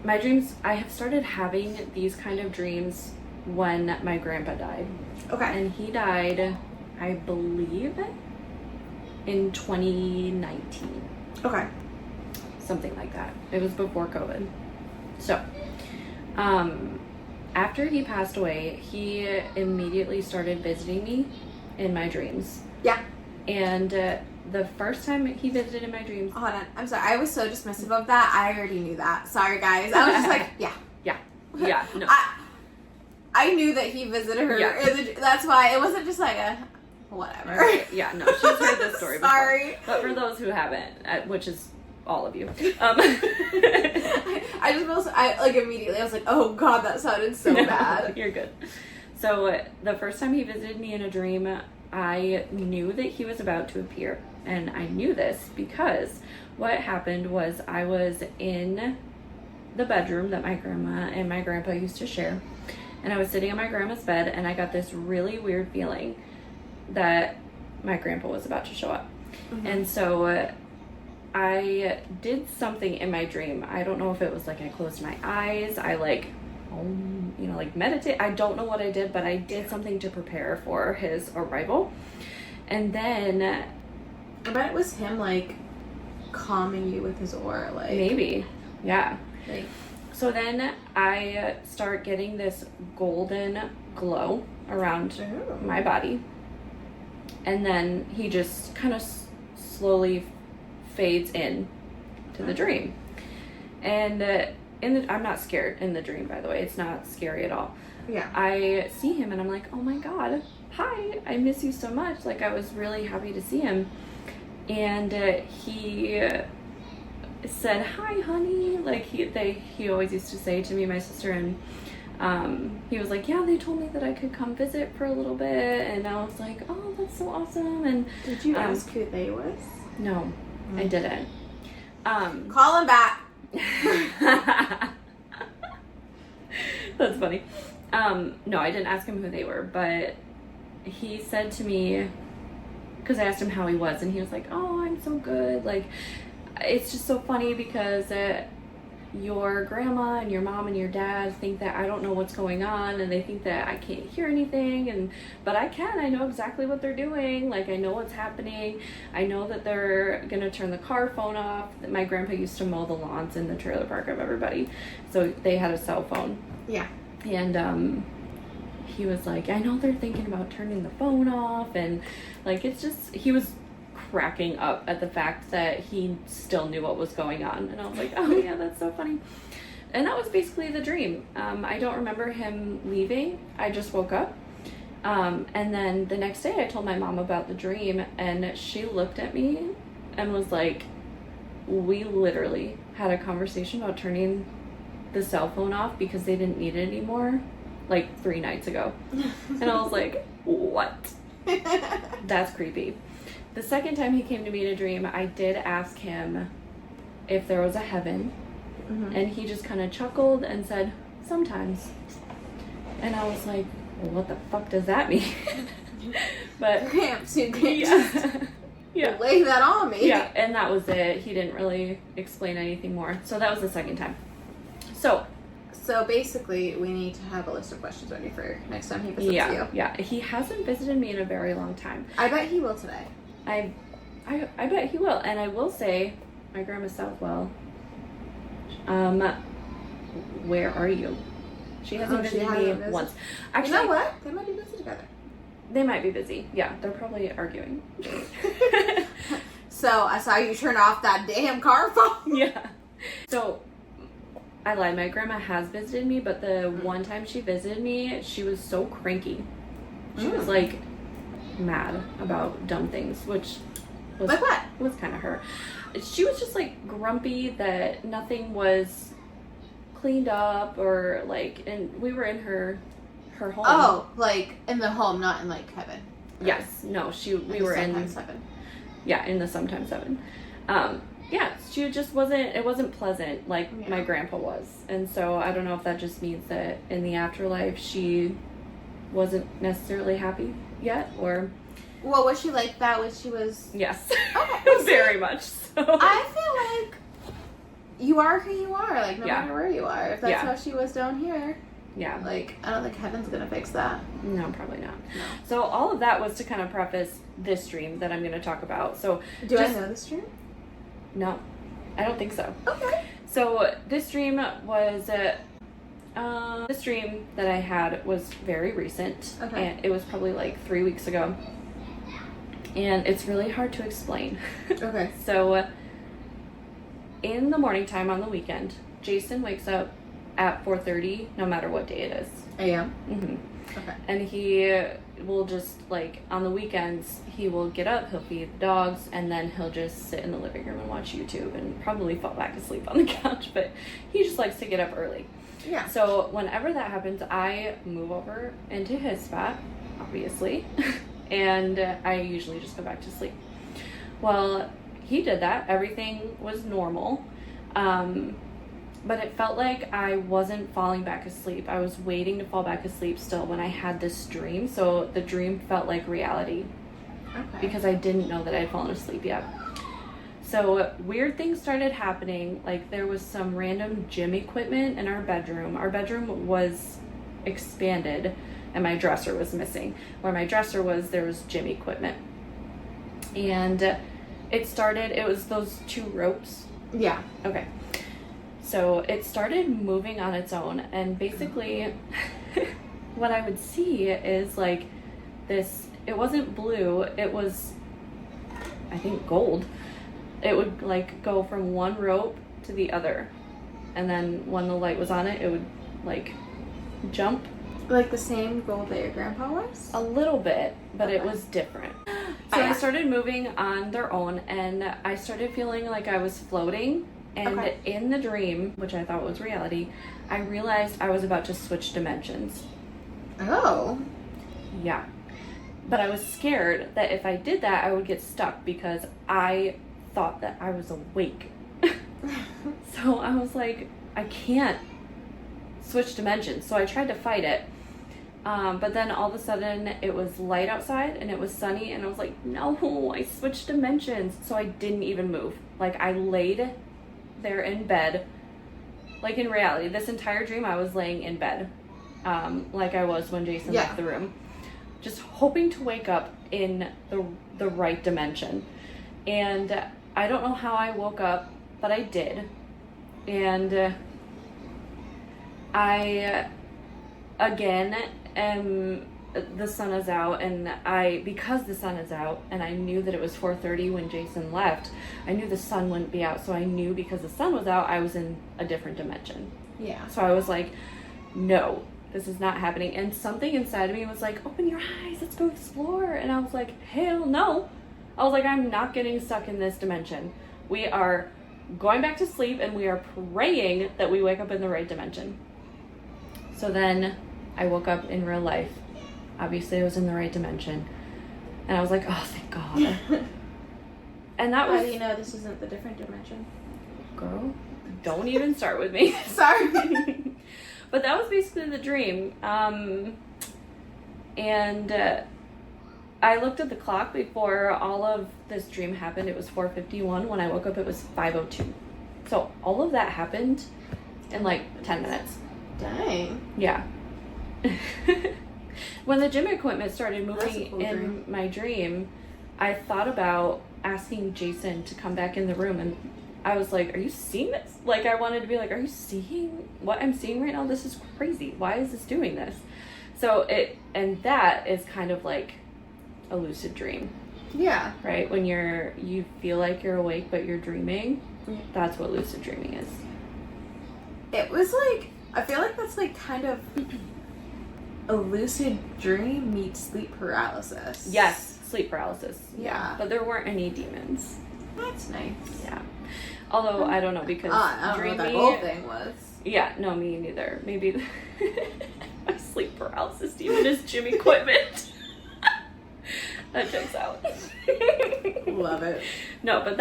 my dreams, I have started having these kind of dreams when my grandpa died. Okay. And he died, I believe, in 2019. Okay. Something like that. It was before COVID. So, after he passed away, he immediately started visiting me in my dreams. Yeah. And the first time he visited in my dreams... Hold on. I'm sorry. I was so dismissive of that. I already knew that. Sorry, guys. I was just like, yeah. Yeah. No. I knew that he visited her. Yeah. That's why it wasn't just like a whatever. Yeah, no. She's heard this story before. Sorry. But for those who haven't, which is all of you. I just feel immediately I was like, oh god, that sounded so bad. You're good. So the first time he visited me in a dream, I knew that he was about to appear. And I knew this because what happened was I was in the bedroom that my grandma and my grandpa used to share. And I was sitting on my grandma's bed, and I got this really weird feeling that my grandpa was about to show up. Mm-hmm. And so I did something in my dream. I don't know if it was like I closed my eyes. I meditate. I don't know what I did, but I did something to prepare for his arrival. And then I bet it was him like calming you with his aura, like maybe, yeah. Like, so then I start getting this golden glow around my body, and then he just kind of slowly fades in to the dream. And I'm not scared in the dream, by the way. It's not scary at all. Yeah. I see him and I'm like, oh my god, hi, I miss you so much. Like, I was really happy to see him. And he said, hi, honey. Like, he always used to say to me, my sister, and he was like, yeah, they told me that I could come visit for a little bit. And I was like, oh, that's so awesome. And did you ask who they was? No, I didn't. Call him back. That's funny. No, I didn't ask him who they were, but he said to me, because I asked him how he was, and he was like, oh, I'm so good. Like, it's just so funny because your grandma and your mom and your dad think that I don't know what's going on, and they think that I can't hear anything, but I can. I know exactly what they're doing. Like, I know what's happening. I know that they're gonna turn the car phone off. My grandpa used to mow the lawns in the trailer park of everybody, so they had a cell phone. Yeah. And he was like, I know they're thinking about turning the phone off, and like, it's just, he was cracking up at the fact that he still knew what was going on. And I was like, oh yeah, that's so funny. And that was basically the dream. I don't remember him leaving. I just woke up. And then the next day I told my mom about the dream, and she looked at me and was like, we literally had a conversation about turning the cell phone off because they didn't need it anymore, like 3 nights ago. And I was like, what? That's creepy. The second time he came to me in a dream, I did ask him if there was a heaven. Mm-hmm. And he just kind of chuckled and said, sometimes. And I was like, well, what the fuck does that mean? But cramps, you can't just lay that on me. Yeah, and that was it. He didn't really explain anything more. So that was the second time. So basically, we need to have a list of questions ready for next time he visits you. Yeah, he hasn't visited me in a very long time. I bet he will today. I bet he will. And I will say, my grandma Southwell, where are you? She hasn't visited me once. Actually, you know what? They might be busy together. They might be busy. Yeah, they're probably arguing. So, I saw you turn off that damn car phone. Yeah. So, I lied. My grandma has visited me, but the one time she visited me, she was so cranky. She was like mad about dumb things, which was like what? Was kind of her. She was just like grumpy that nothing was cleaned up or like, and we were in her home. Oh, like in the home, not in like heaven. Yes. No. We were in heaven. Yeah, in the sometimes heaven. Yeah, she just wasn't, it wasn't pleasant like my grandpa was. And so I don't know if that just means that in the afterlife she wasn't necessarily happy yet, or... Well, was she like that when she was... Yes. Okay. Very much so. I feel like you are who you are, like no matter where you are. If that's how she was down here. Yeah. Like, I don't think heaven's gonna fix that. No, probably not. No. So all of that was to kind of preface this dream that I'm going to talk about. So do I know this dream? No, I don't think so. Okay. So this dream was this dream that I had was very recent. Okay. And it was probably like 3 weeks ago. And it's really hard to explain. Okay. So in the morning time on the weekend, Jason wakes up at 4:30, no matter what day it is. A.M.? Mm-hmm. Okay. And he will just, like, on the weekends, he will get up, he'll feed the dogs, and then he'll just sit in the living room and watch YouTube and probably fall back asleep on the couch, but he just likes to get up early. Yeah. So whenever that happens, I move over into his spot, obviously, and I usually just go back to sleep. Well, he did that. Everything was normal. But it felt like I wasn't falling back asleep. I was waiting to fall back asleep still when I had this dream. So the dream felt like reality. Okay. Because I didn't know that I'd fallen asleep yet. So weird things started happening. Like there was some random gym equipment in our bedroom. Our bedroom was expanded and my dresser was missing. Where my dresser was, there was gym equipment. And it was those 2 ropes. Yeah. Okay. So it started moving on its own, and basically what I would see is like this, it wasn't blue, it was, I think, gold. It would like go from one rope to the other, and then when the light was on it, it would like jump. Like the same gold that your grandpa was? A little bit, but it was different. So I started moving on their own, and I started feeling like I was floating. And in the dream, which I thought was reality, I realized I was about to switch dimensions. Oh. Yeah. But I was scared that if I did that, I would get stuck because I thought that I was awake. So I was like, I can't switch dimensions. So I tried to fight it. But then all of a sudden it was light outside and it was sunny and I was like, no, I switched dimensions. So I didn't even move. Like I laid there in bed, like in reality, this entire dream I was laying in bed, like I was when Jason left the room, just hoping to wake up in the right dimension. And I don't know how I woke up, but I did. And I again am, the sun is out, and because the sun is out, and I knew that it was 4:30 when Jason left, I knew the sun wouldn't be out, so I knew because the sun was out, I was in a different dimension. Yeah. So I was like, no, this is not happening. And something inside of me was like, open your eyes, let's go explore. And I was like, hell no. I was like, I'm not getting stuck in this dimension. We are going back to sleep, and we are praying that we wake up in the right dimension. So then I woke up in real life. Obviously, I was in the right dimension. And I was like, oh, thank God. And that was... How do you know this isn't the different dimension? Girl, don't even start with me. Sorry. But that was basically the dream. And I looked at the clock before all of this dream happened. It was 4:51. When I woke up, it was 5:02. So all of that happened in like 10 minutes. Dang. Yeah. When the gym equipment started moving Cool in dream. my dream, I thought about asking Jason to come back in the room, and I was like, are you seeing this? Like, I wanted to be like, are you seeing what I'm seeing right now? This is crazy. Why is this doing this? So and that is kind of like a lucid dream, Yeah. right? When you feel like you're awake, but you're dreaming. Yeah. That's what lucid dreaming is. It was like, I feel like that's like kind of a lucid dream meets sleep paralysis. Yes, sleep paralysis. Yeah. But there weren't any demons. That's nice. Yeah. Although, I don't know, because I don't know what that whole thing was. Yeah, no, me neither. Maybe my sleep paralysis demon is gym equipment. That checks out. Love it. No, but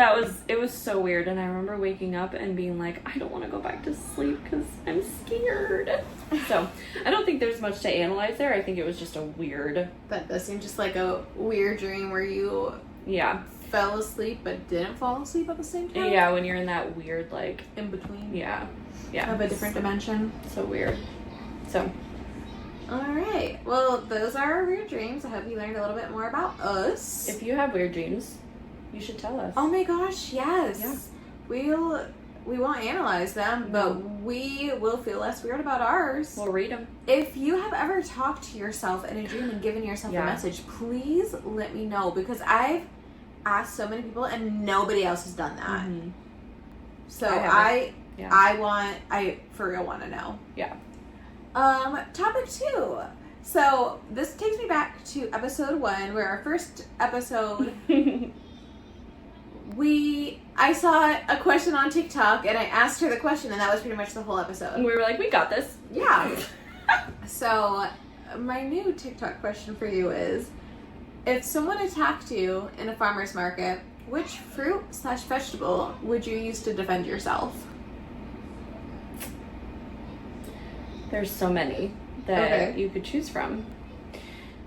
it was so weird, and I remember waking up and being like, I don't want to go back to sleep because I'm scared. So, I don't think there's much to analyze there. I think it was just a weird... That does seem just like a weird dream where you fell asleep but didn't fall asleep at the same time. Yeah, when you're in that weird, like... In between. Yeah. Of a different dimension. So weird. So... Alright. Well, those are our weird dreams. I hope you learned a little bit more about us. If you have weird dreams, you should tell us. Oh my gosh, yes. Yeah. We won't analyze them, but we will feel less weird about ours. We'll read them. If you have ever talked to yourself in a dream and given yourself a message, please let me know, because I've asked so many people and nobody else has done that. Mm-hmm. So I for real want to know. Yeah. Topic 2. So this takes me back to episode 1, where our first episode, I saw a question on TikTok and I asked her the question, and that was pretty much the whole episode. And we were like, we got this. Yeah. So my new TikTok question for you is, if someone attacked you in a farmer's market, which fruit/vegetable would you use to defend yourself? There's so many that you could choose from.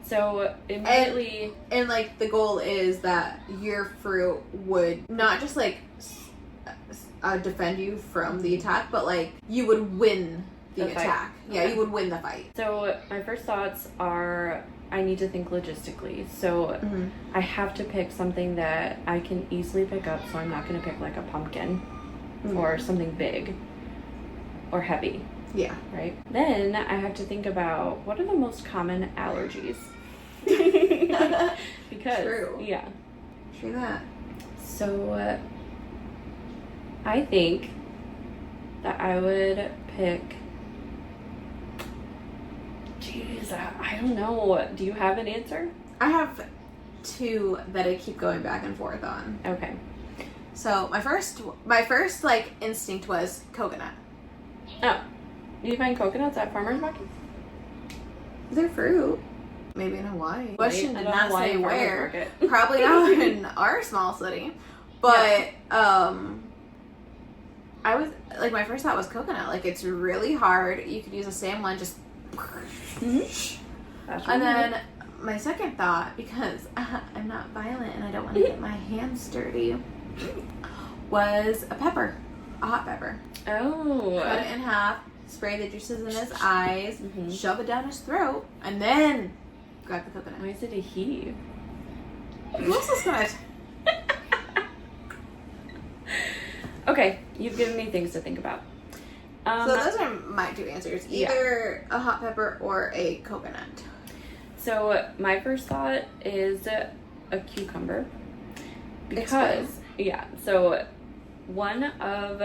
So immediately... And like the goal is that your fruit would not just like defend you from the attack, but like you would win the attack. Yeah, you would win the fight. So my first thoughts are, I need to think logistically. So I have to pick something that I can easily pick up, so I'm not going to pick like a pumpkin or something big or heavy. Yeah. Right? Then I have to think about, what are the most common allergies? Because, True. Yeah. True that. So I think that I would pick... Jeez, I don't know. Do you have an answer? I have 2 that I keep going back and forth on. Okay. So my first like instinct was coconut. Oh. Do you find coconuts at farmer's market? They're fruit. Maybe in Hawaii. Question did not say Hawaii where. market. Probably not in our small city. But I was like, my first thought was coconut. Like, it's really hard. You could use the same one, just and then my second thought, because I'm not violent and I don't want to get my hands dirty, was a pepper. A hot pepper. Oh. Cut it in half, spray the juices in his eyes, shove it down his throat, and then grab the coconut. Why is it a he? Who else is gonna... Okay, you've given me things to think about. So those are my 2 answers. Either a hot pepper or a coconut. So my first thought is a cucumber. Because, so one of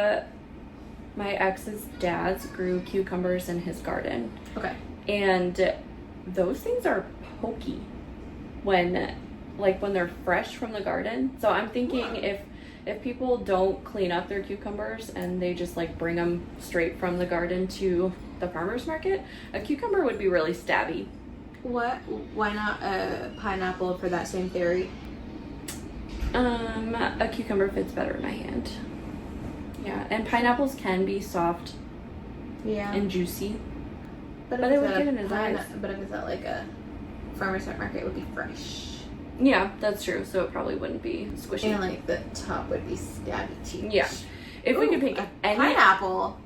my ex's dads grew cucumbers in his garden. Okay. And those things are pokey when they're fresh from the garden. So I'm thinking if if people don't clean up their cucumbers and they just like bring them straight from the garden to the farmer's market, a cucumber would be really stabby. What? Why not a pineapple for that same theory? A cucumber fits better in my hand. Yeah, and pineapples can be soft and juicy. But it would get in his eyes. But if it's at like a farmer's market, it would be fresh. Yeah, that's true. So it probably wouldn't be squishy. And like the top would be stabby too. Yeah. If we could pick any pineapple.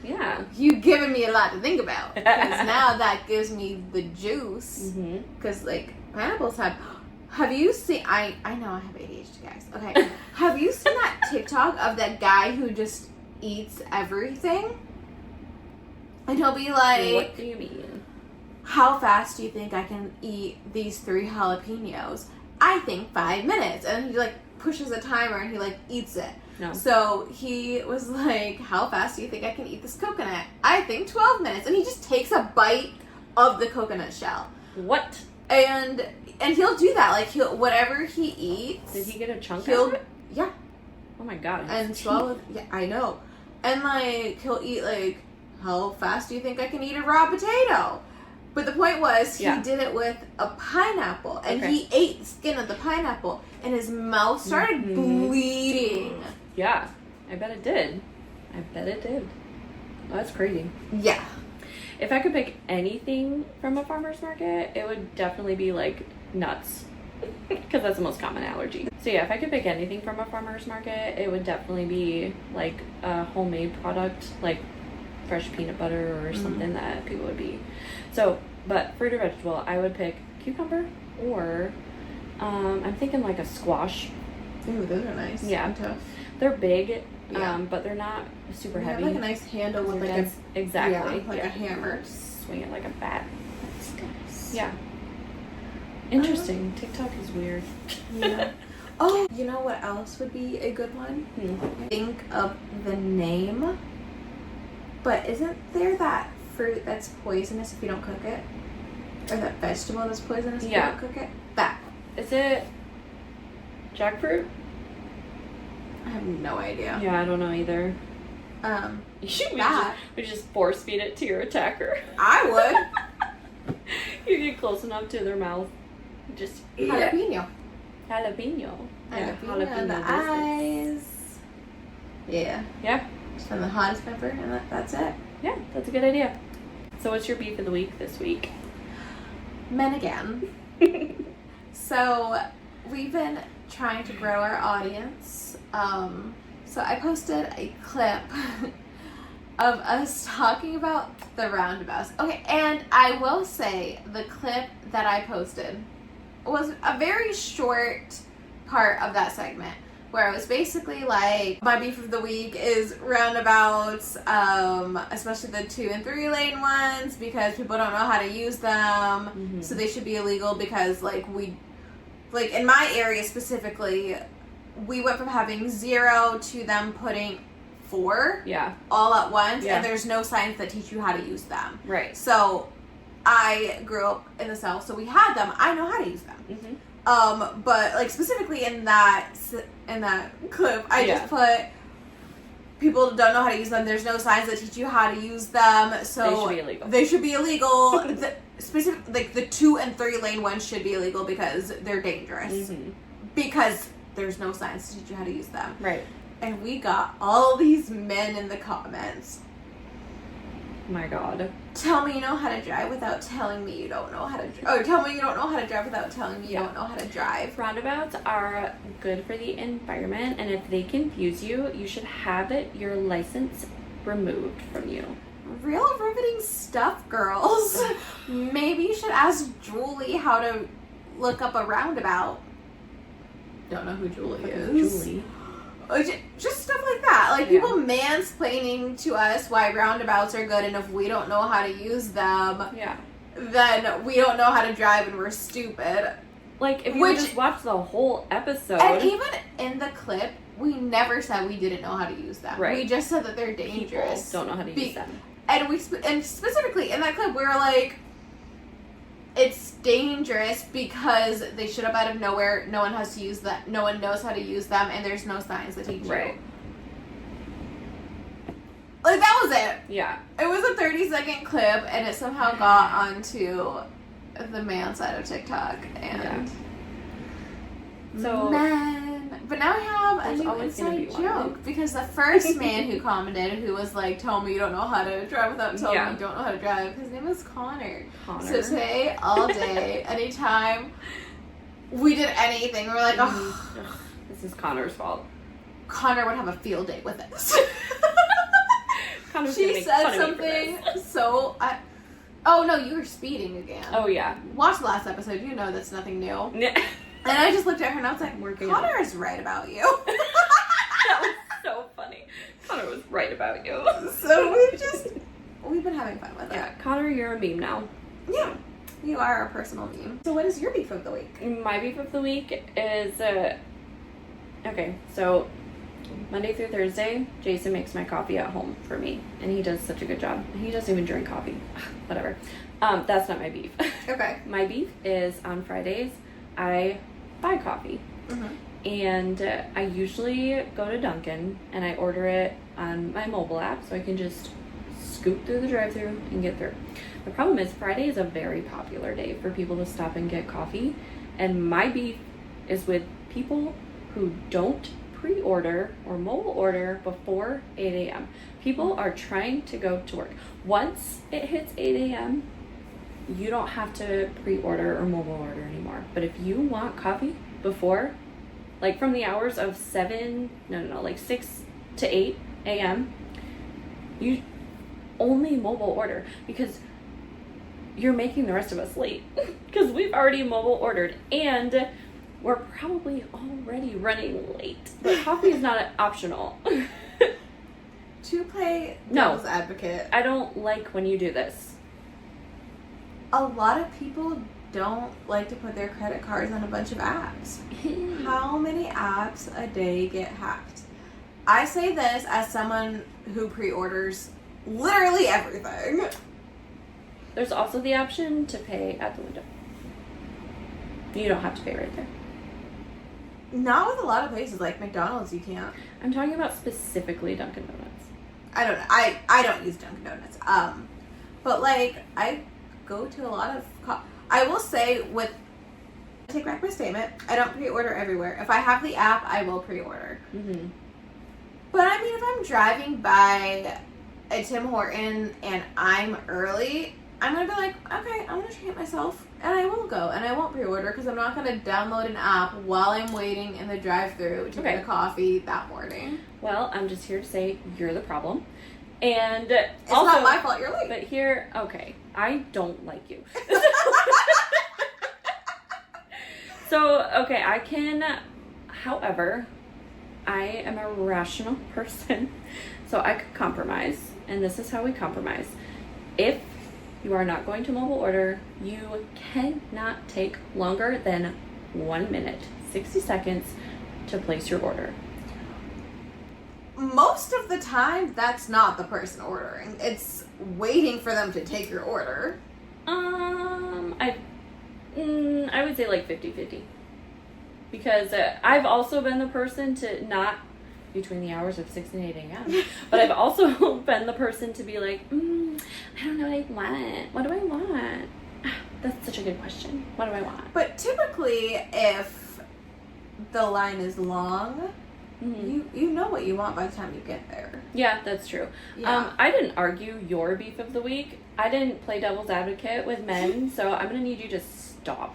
Yeah. You've given me a lot to think about. Because now that gives me the juice. Because like pineapples have you seen, I know I have ADHD, guys. Okay. Have you seen that TikTok of that guy who just eats everything? And he'll be like, what do you mean? How fast do you think I can eat these 3 jalapenos? I think 5 minutes. And he like pushes a timer and he like eats it. No. So he was like, how fast do you think I can eat this coconut? I think 12 minutes. And he just takes a bite of the coconut shell. What? And he'll do that. Like whatever he eats. Did he get a chunk of it? Yeah. Oh my god. And swallow. Yeah, I know. And like he'll eat like, how fast do you think I can eat a raw potato? But the point was, he did it with a pineapple, and he ate the skin of the pineapple, and his mouth started bleeding. Yeah, I bet it did. Oh, that's crazy. Yeah. If I could pick anything from a farmer's market, it would definitely be, like, nuts. Because that's the most common allergy. So yeah, if I could pick anything from a farmer's market, it would definitely be, like, a homemade product, like fresh peanut butter or something that people would be. So, but fruit or vegetable, I would pick cucumber or I'm thinking like a squash. Ooh, those are nice. Yeah. And tough. They're big, but they're not super heavy. Have like a nice handle with like exactly a hammer. Swing it like a bat. That's nice. Yeah. Interesting. TikTok is weird. Yeah. Oh, you know what else would be a good one? Think of the name. But isn't there that fruit that's poisonous if you don't cook it? Or that vegetable that's poisonous if you don't cook it? That. Is it jackfruit? I have no idea. Yeah, I don't know either. You should that. We just force feed it to your attacker. I would. You get close enough to their mouth. Just jalapeno. Jalapeno. Yeah, jalapeno in the eyes. Yeah. Yeah. Just from the hottest pepper, and that's it. Yeah, that's a good idea. So what's your beef of the week this week? Men again. So we've been trying to grow our audience. So I posted a clip of us talking about the roundabouts. Okay, and I will say the clip that I posted was a very short part of that segment, where it was basically like, my beef of the week is roundabouts, especially the 2 and 3 lane ones, because people don't know how to use them, so they should be illegal, because like in my area specifically, we went from having 0 to them putting 4 all at once, and there's no signs that teach you how to use them. Right. So I grew up in the South, so we had them. I know how to use them. But like specifically in that clip, I just put, people don't know how to use them. There's no signs that teach you how to use them, so they should be illegal. Like the 2 and 3 lane ones should be illegal because they're dangerous. Because there's no signs to teach you how to use them. Right. And we got all these men in the comments. My God. Tell me you know how to drive without telling me you don't know how to drive. Or tell me you don't know how to drive without telling me you don't know how to drive. Roundabouts are good for the environment, and if they confuse you, you should have your license removed from you. Real riveting stuff, girls. Maybe you should ask Julie how to look up a roundabout. Don't know who Julie is. Julie. Just stuff like that. Like, people mansplaining to us why roundabouts are good, and if we don't know how to use them, then we don't know how to drive and we're stupid. Like, if you just watch the whole episode. And even in the clip, we never said we didn't know how to use them. Right. We just said that they're dangerous. People don't know how to use them. And specifically in that clip, we were like, it's dangerous because they shoot up out of nowhere. No one has to use that. No one knows how to use them, and there's no signs that teach you. Right. Like, that was it. Yeah. It was a 30-second clip, and it somehow got onto the man side of TikTok, and so man. But now we have a new always gonna inside be one. joke, because the first man who commented, who was like, "Tell me you don't know how to drive without telling me you don't know how to drive," his name is Connor. So today, all day, anytime we did anything, we were like, "Oh, this is Connor's fault." Connor would have a field day with us. She said something so. Oh no, you were speeding again. Oh yeah. Watch the last episode. You know that's nothing new. And I just looked at her and I was like, Connor is right about you. That was so funny. Connor was right about you. So we've been having fun with it. Yeah, Connor, you're a meme now. Yeah, you are our personal meme. So what is your beef of the week? My beef of the week is okay. So Monday through Thursday, Jason makes my coffee at home for me, and he does such a good job. He doesn't even drink coffee. Whatever. That's not my beef. Okay. My beef is on Fridays, I buy coffee. Mm-hmm. And I usually go to Dunkin' and I order it on my mobile app so I can just scoop through the drive-thru and get through. The problem is Friday is a very popular day for people to stop and get coffee, and my beef is with people who don't pre-order or mobile order before 8 a.m. People are trying to go to work. Once it hits 8 a.m., you don't have to pre-order or mobile order anymore. But if you want coffee before, like from the hours of 6 to 8 a.m., you only mobile order, because you're making the rest of us late because we've already mobile ordered and we're probably already running late. But coffee is not optional. To play devil's advocate, I don't like when you do this. a lot of people don't like to put their credit cards on a bunch of apps. How many apps a day get hacked? I say this as someone who pre-orders literally everything. There's also the option to pay at the window. You don't have to pay right there. Not with a lot of places, like McDonald's, you can't. I'm talking about specifically Dunkin' Donuts. I don't know. I don't use Dunkin' Donuts. But like, I go to a lot of I will say, I take back my statement, I don't pre-order everywhere. If I have the app, I will pre-order. Mm-hmm. But I mean, if I'm driving by a Tim Horton and I'm early, I'm going to be like, okay, I'm going to treat myself, and I will go, and I won't pre-order because I'm not going to download an app while I'm waiting in the drive-thru to get a coffee that morning. Well, I'm just here to say you're the problem. And it's also, not my fault you're late. But here, okay, I don't like you. So, okay, I can, however, I am a rational person, so I could compromise, and this is how we compromise. If you are not going to mobile order, you cannot take longer than 1 minute, 60 seconds to place your order. Most of the time, that's not the person ordering. It's waiting for them to take your order. I would say like 50-50. Because I've also been the person to not between the hours of 6 and 8 a.m. But I've also been the person to be like, I don't know what I want. What do I want? That's such a good question. What do I want? But typically, if the line is long, you know what you want by the time you get there. Yeah, that's true. Yeah. I didn't argue your beef of the week. I didn't play devil's advocate with men, so I'm going to need you to stop.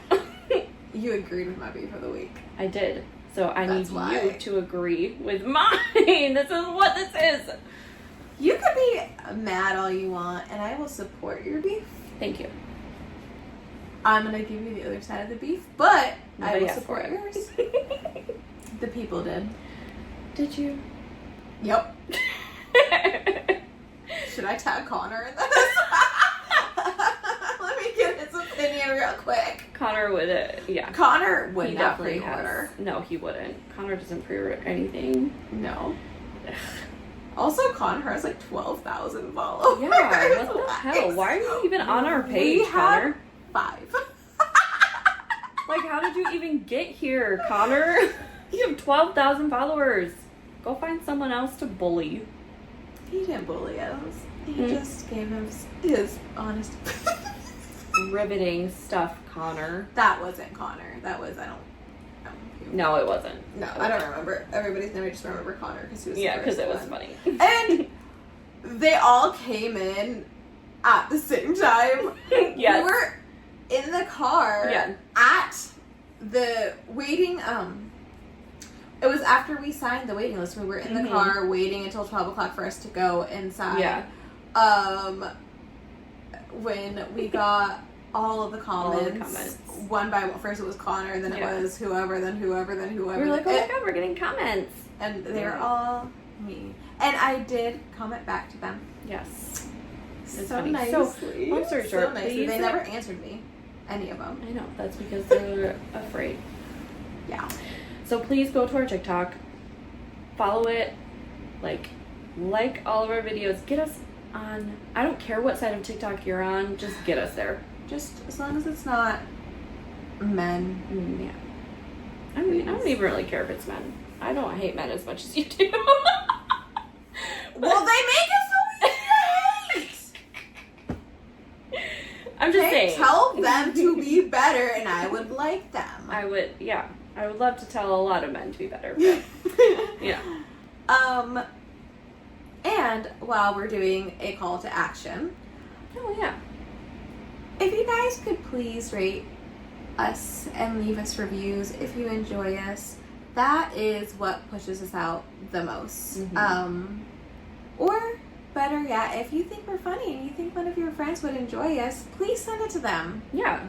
You agreed with my beef of the week. I did. So I That's need why. you to agree with mine. This is what this is. You can be mad all you want, and I will support your beef. Thank you. I'm going to give you the other side of the beef, but Nobody I will asked support for yours. The people did. Did you? Yep. Should I tag Connor in this? Let me get his opinion real quick. Connor would, yeah. Connor would He not definitely pre-order. No, he wouldn't. Connor doesn't pre-order anything. No. Also, Connor has like 12,000 followers. Yeah, what the hell? Why are you even on our page, We have Connor? 5. like, how did you even get here, Connor? You have 12,000 followers. Go find someone else to bully. He didn't bully us. He just gave him his honest. Riveting stuff, Connor. That wasn't Connor. That was, I don't No, it wasn't. No, I don't remember. Everybody's never just remember Connor because he was Yeah, because it was funny. And they all came in at the same time. Yes. We were in the car at the waiting. It was after we signed the waiting list. We were in the car waiting until 12 o'clock for us to go inside. Yeah. When we got all of the comments, one by one. First it was Connor, then it was whoever, then whoever, then whoever. We were like, oh my god, we're getting comments. And they were all me. And I did comment back to them. Yes. It's so nicely. So, long story short, please. They never answered me. Any of them. I know. That's because they're afraid. Yeah. So please go to our TikTok. Follow it. Like all of our videos. Get us on. I don't care what side of TikTok you're on. Just get us there. Just as long as it's not men. Yeah. I don't even really care if it's men. I don't hate men as much as you do. Well, they make it so easy to hate. I'm just saying. Tell them to be better, and I would like them. I would love to tell a lot of men to be better. But, yeah. And while we're doing a call to action. Oh, yeah. If you guys could please rate us and leave us reviews if you enjoy us, that is what pushes us out the most. Or better yet, if you think we're funny and you think one of your friends would enjoy us, please send it to them. Yeah.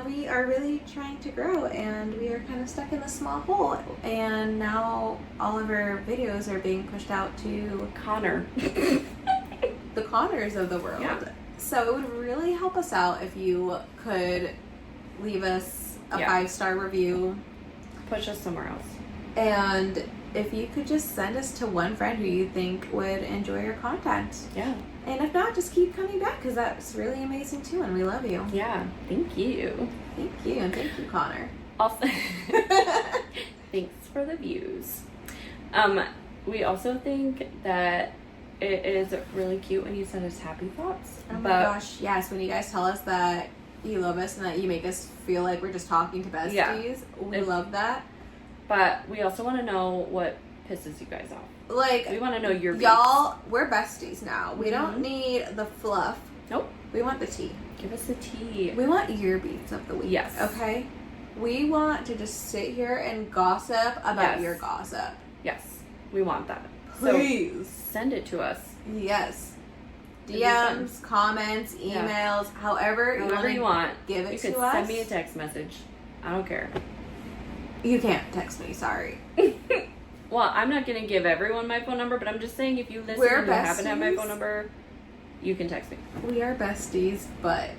We are really trying to grow, and we are kind of stuck in this small hole, and now all of our videos are being pushed out to Connor. the Connors of the world. Yeah. So it would really help us out if you could leave us a 5-star review. Push us somewhere else. And if you could just send us to one friend who you think would enjoy your content. Yeah. And if not, just keep coming back because that's really amazing too, and we love you. Yeah. Thank you. Thank you, and thank you, Connor. Also, thanks for the views. We also think that it is really cute when you send us happy thoughts. Oh my gosh, yes. When you guys tell us that you love us and that you make us feel like we're just talking to besties, we love that. But we also want to know what pisses you guys off. Like, we want to know your beats. Y'all, we're besties now. We don't need the fluff. Nope. We want the tea. Give us the tea. We want your beats of the week. Yes. Okay? We want to just sit here and gossip about your gossip. Yes. We want that. Please. So send it to us. Yes. DMs, comments, emails, however you want. Give it to us. You could send me a text message. I don't care. You can't text me, sorry. Well, I'm not going to give everyone my phone number, but I'm just saying if you listen and you happen to have my phone number, you can text me. We are besties, but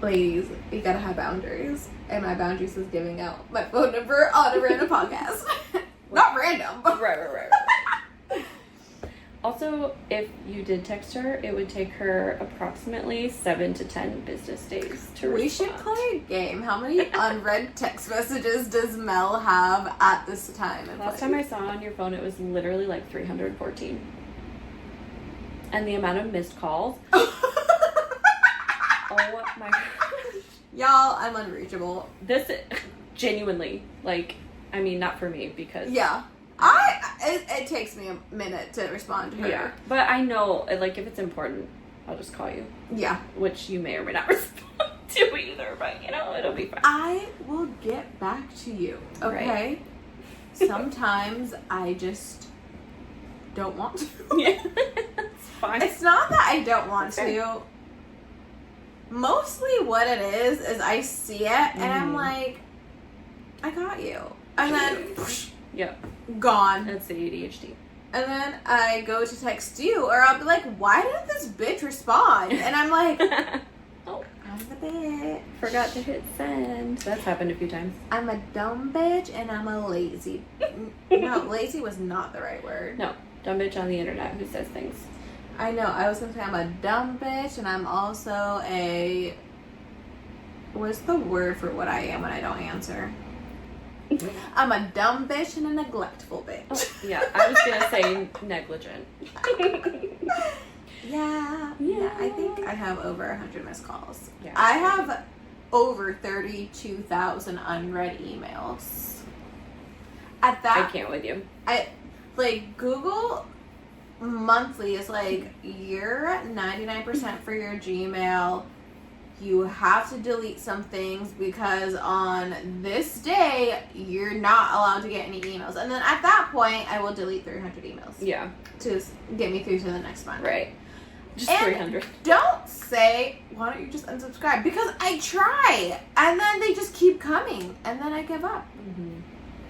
ladies, you gotta have boundaries. And my boundaries is giving out my phone number on a random podcast. Not random. Right. Also, if you did text her, it would take her approximately 7 to 10 business days to respond. We should play a game. How many unread text messages does Mel have at this time? Last time I saw on your phone, it was literally like 314. And the amount of missed calls. Oh my gosh. Y'all, I'm unreachable. This, genuinely, like, I mean, not for me, because... Yeah. It takes me a minute to respond to her. Yeah, but I know, like, if it's important, I'll just call you. Yeah. Which you may or may not respond to either, but, you know, it'll be fine. I will get back to you, okay? Right. Sometimes I just don't want to. Yeah, it's fine. It's not that I don't want to. Mostly what it is I see it, and I'm like, I got you. And then... Yep. Gone. That's the ADHD. And then I go to text you, or I'll be like, why didn't this bitch respond? And I'm like, oh, I'm the bitch. Forgot to hit send. That's happened a few times. I'm a dumb bitch, and I'm a lazy. No, lazy was not the right word. No, dumb bitch on the internet who says things. I know. I was going to say I'm a dumb bitch, and I'm also a What's the word for what I am when I don't answer? I'm a dumb bitch and a neglectful bitch. Oh, yeah, I was gonna say negligent. Yeah, I think I have over 100 missed calls. Yeah. I have over 32,000 unread emails. At that, I can't with you. Google monthly is like, you're at 99% for your Gmail. You have to delete some things because on this day, you're not allowed to get any emails. And then at that point, I will delete 300 emails. Yeah. To get me through to the next month. Right. Just And 300. Don't say, why don't you just unsubscribe? Because I try. And then they just keep coming. And then I give up. Mm-hmm.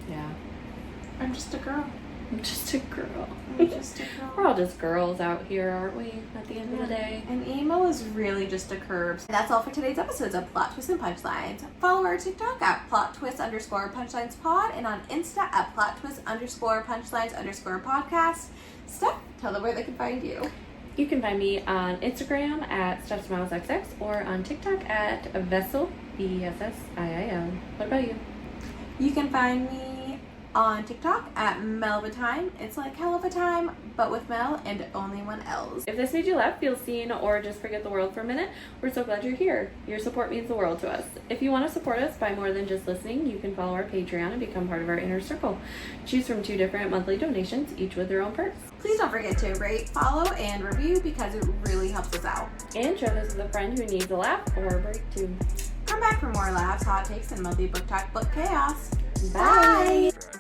Yeah. I'm just a girl. I'm just a girl. I'm just a girl. We're all just girls out here, aren't we? At the end of the day. And emo is really just a curb. That's all for today's episodes of Plot Twists and Punchlines. Follow our TikTok at plot_twist_punchlines_pod and on Insta at plot_twist_punchlines_podcast. Steph, tell them where they can find you. You can find me on Instagram at StephSmilesXX or on TikTok at Vessel, VESSIIL. What about you? You can find me on TikTok at Melvatime. It's like hell of a time, but with Mel and only one L's. If this made you laugh, feel seen, or just forget the world for a minute, we're so glad you're here. Your support means the world to us. If you want to support us by more than just listening, you can follow our Patreon and become part of our inner circle. Choose from 2 different monthly donations, each with their own perks. Please don't forget to rate, follow, and review because it really helps us out. And share this with a friend who needs a laugh or a break too. Come back for more laughs, hot takes, and monthly book talk book chaos. Bye. Bye.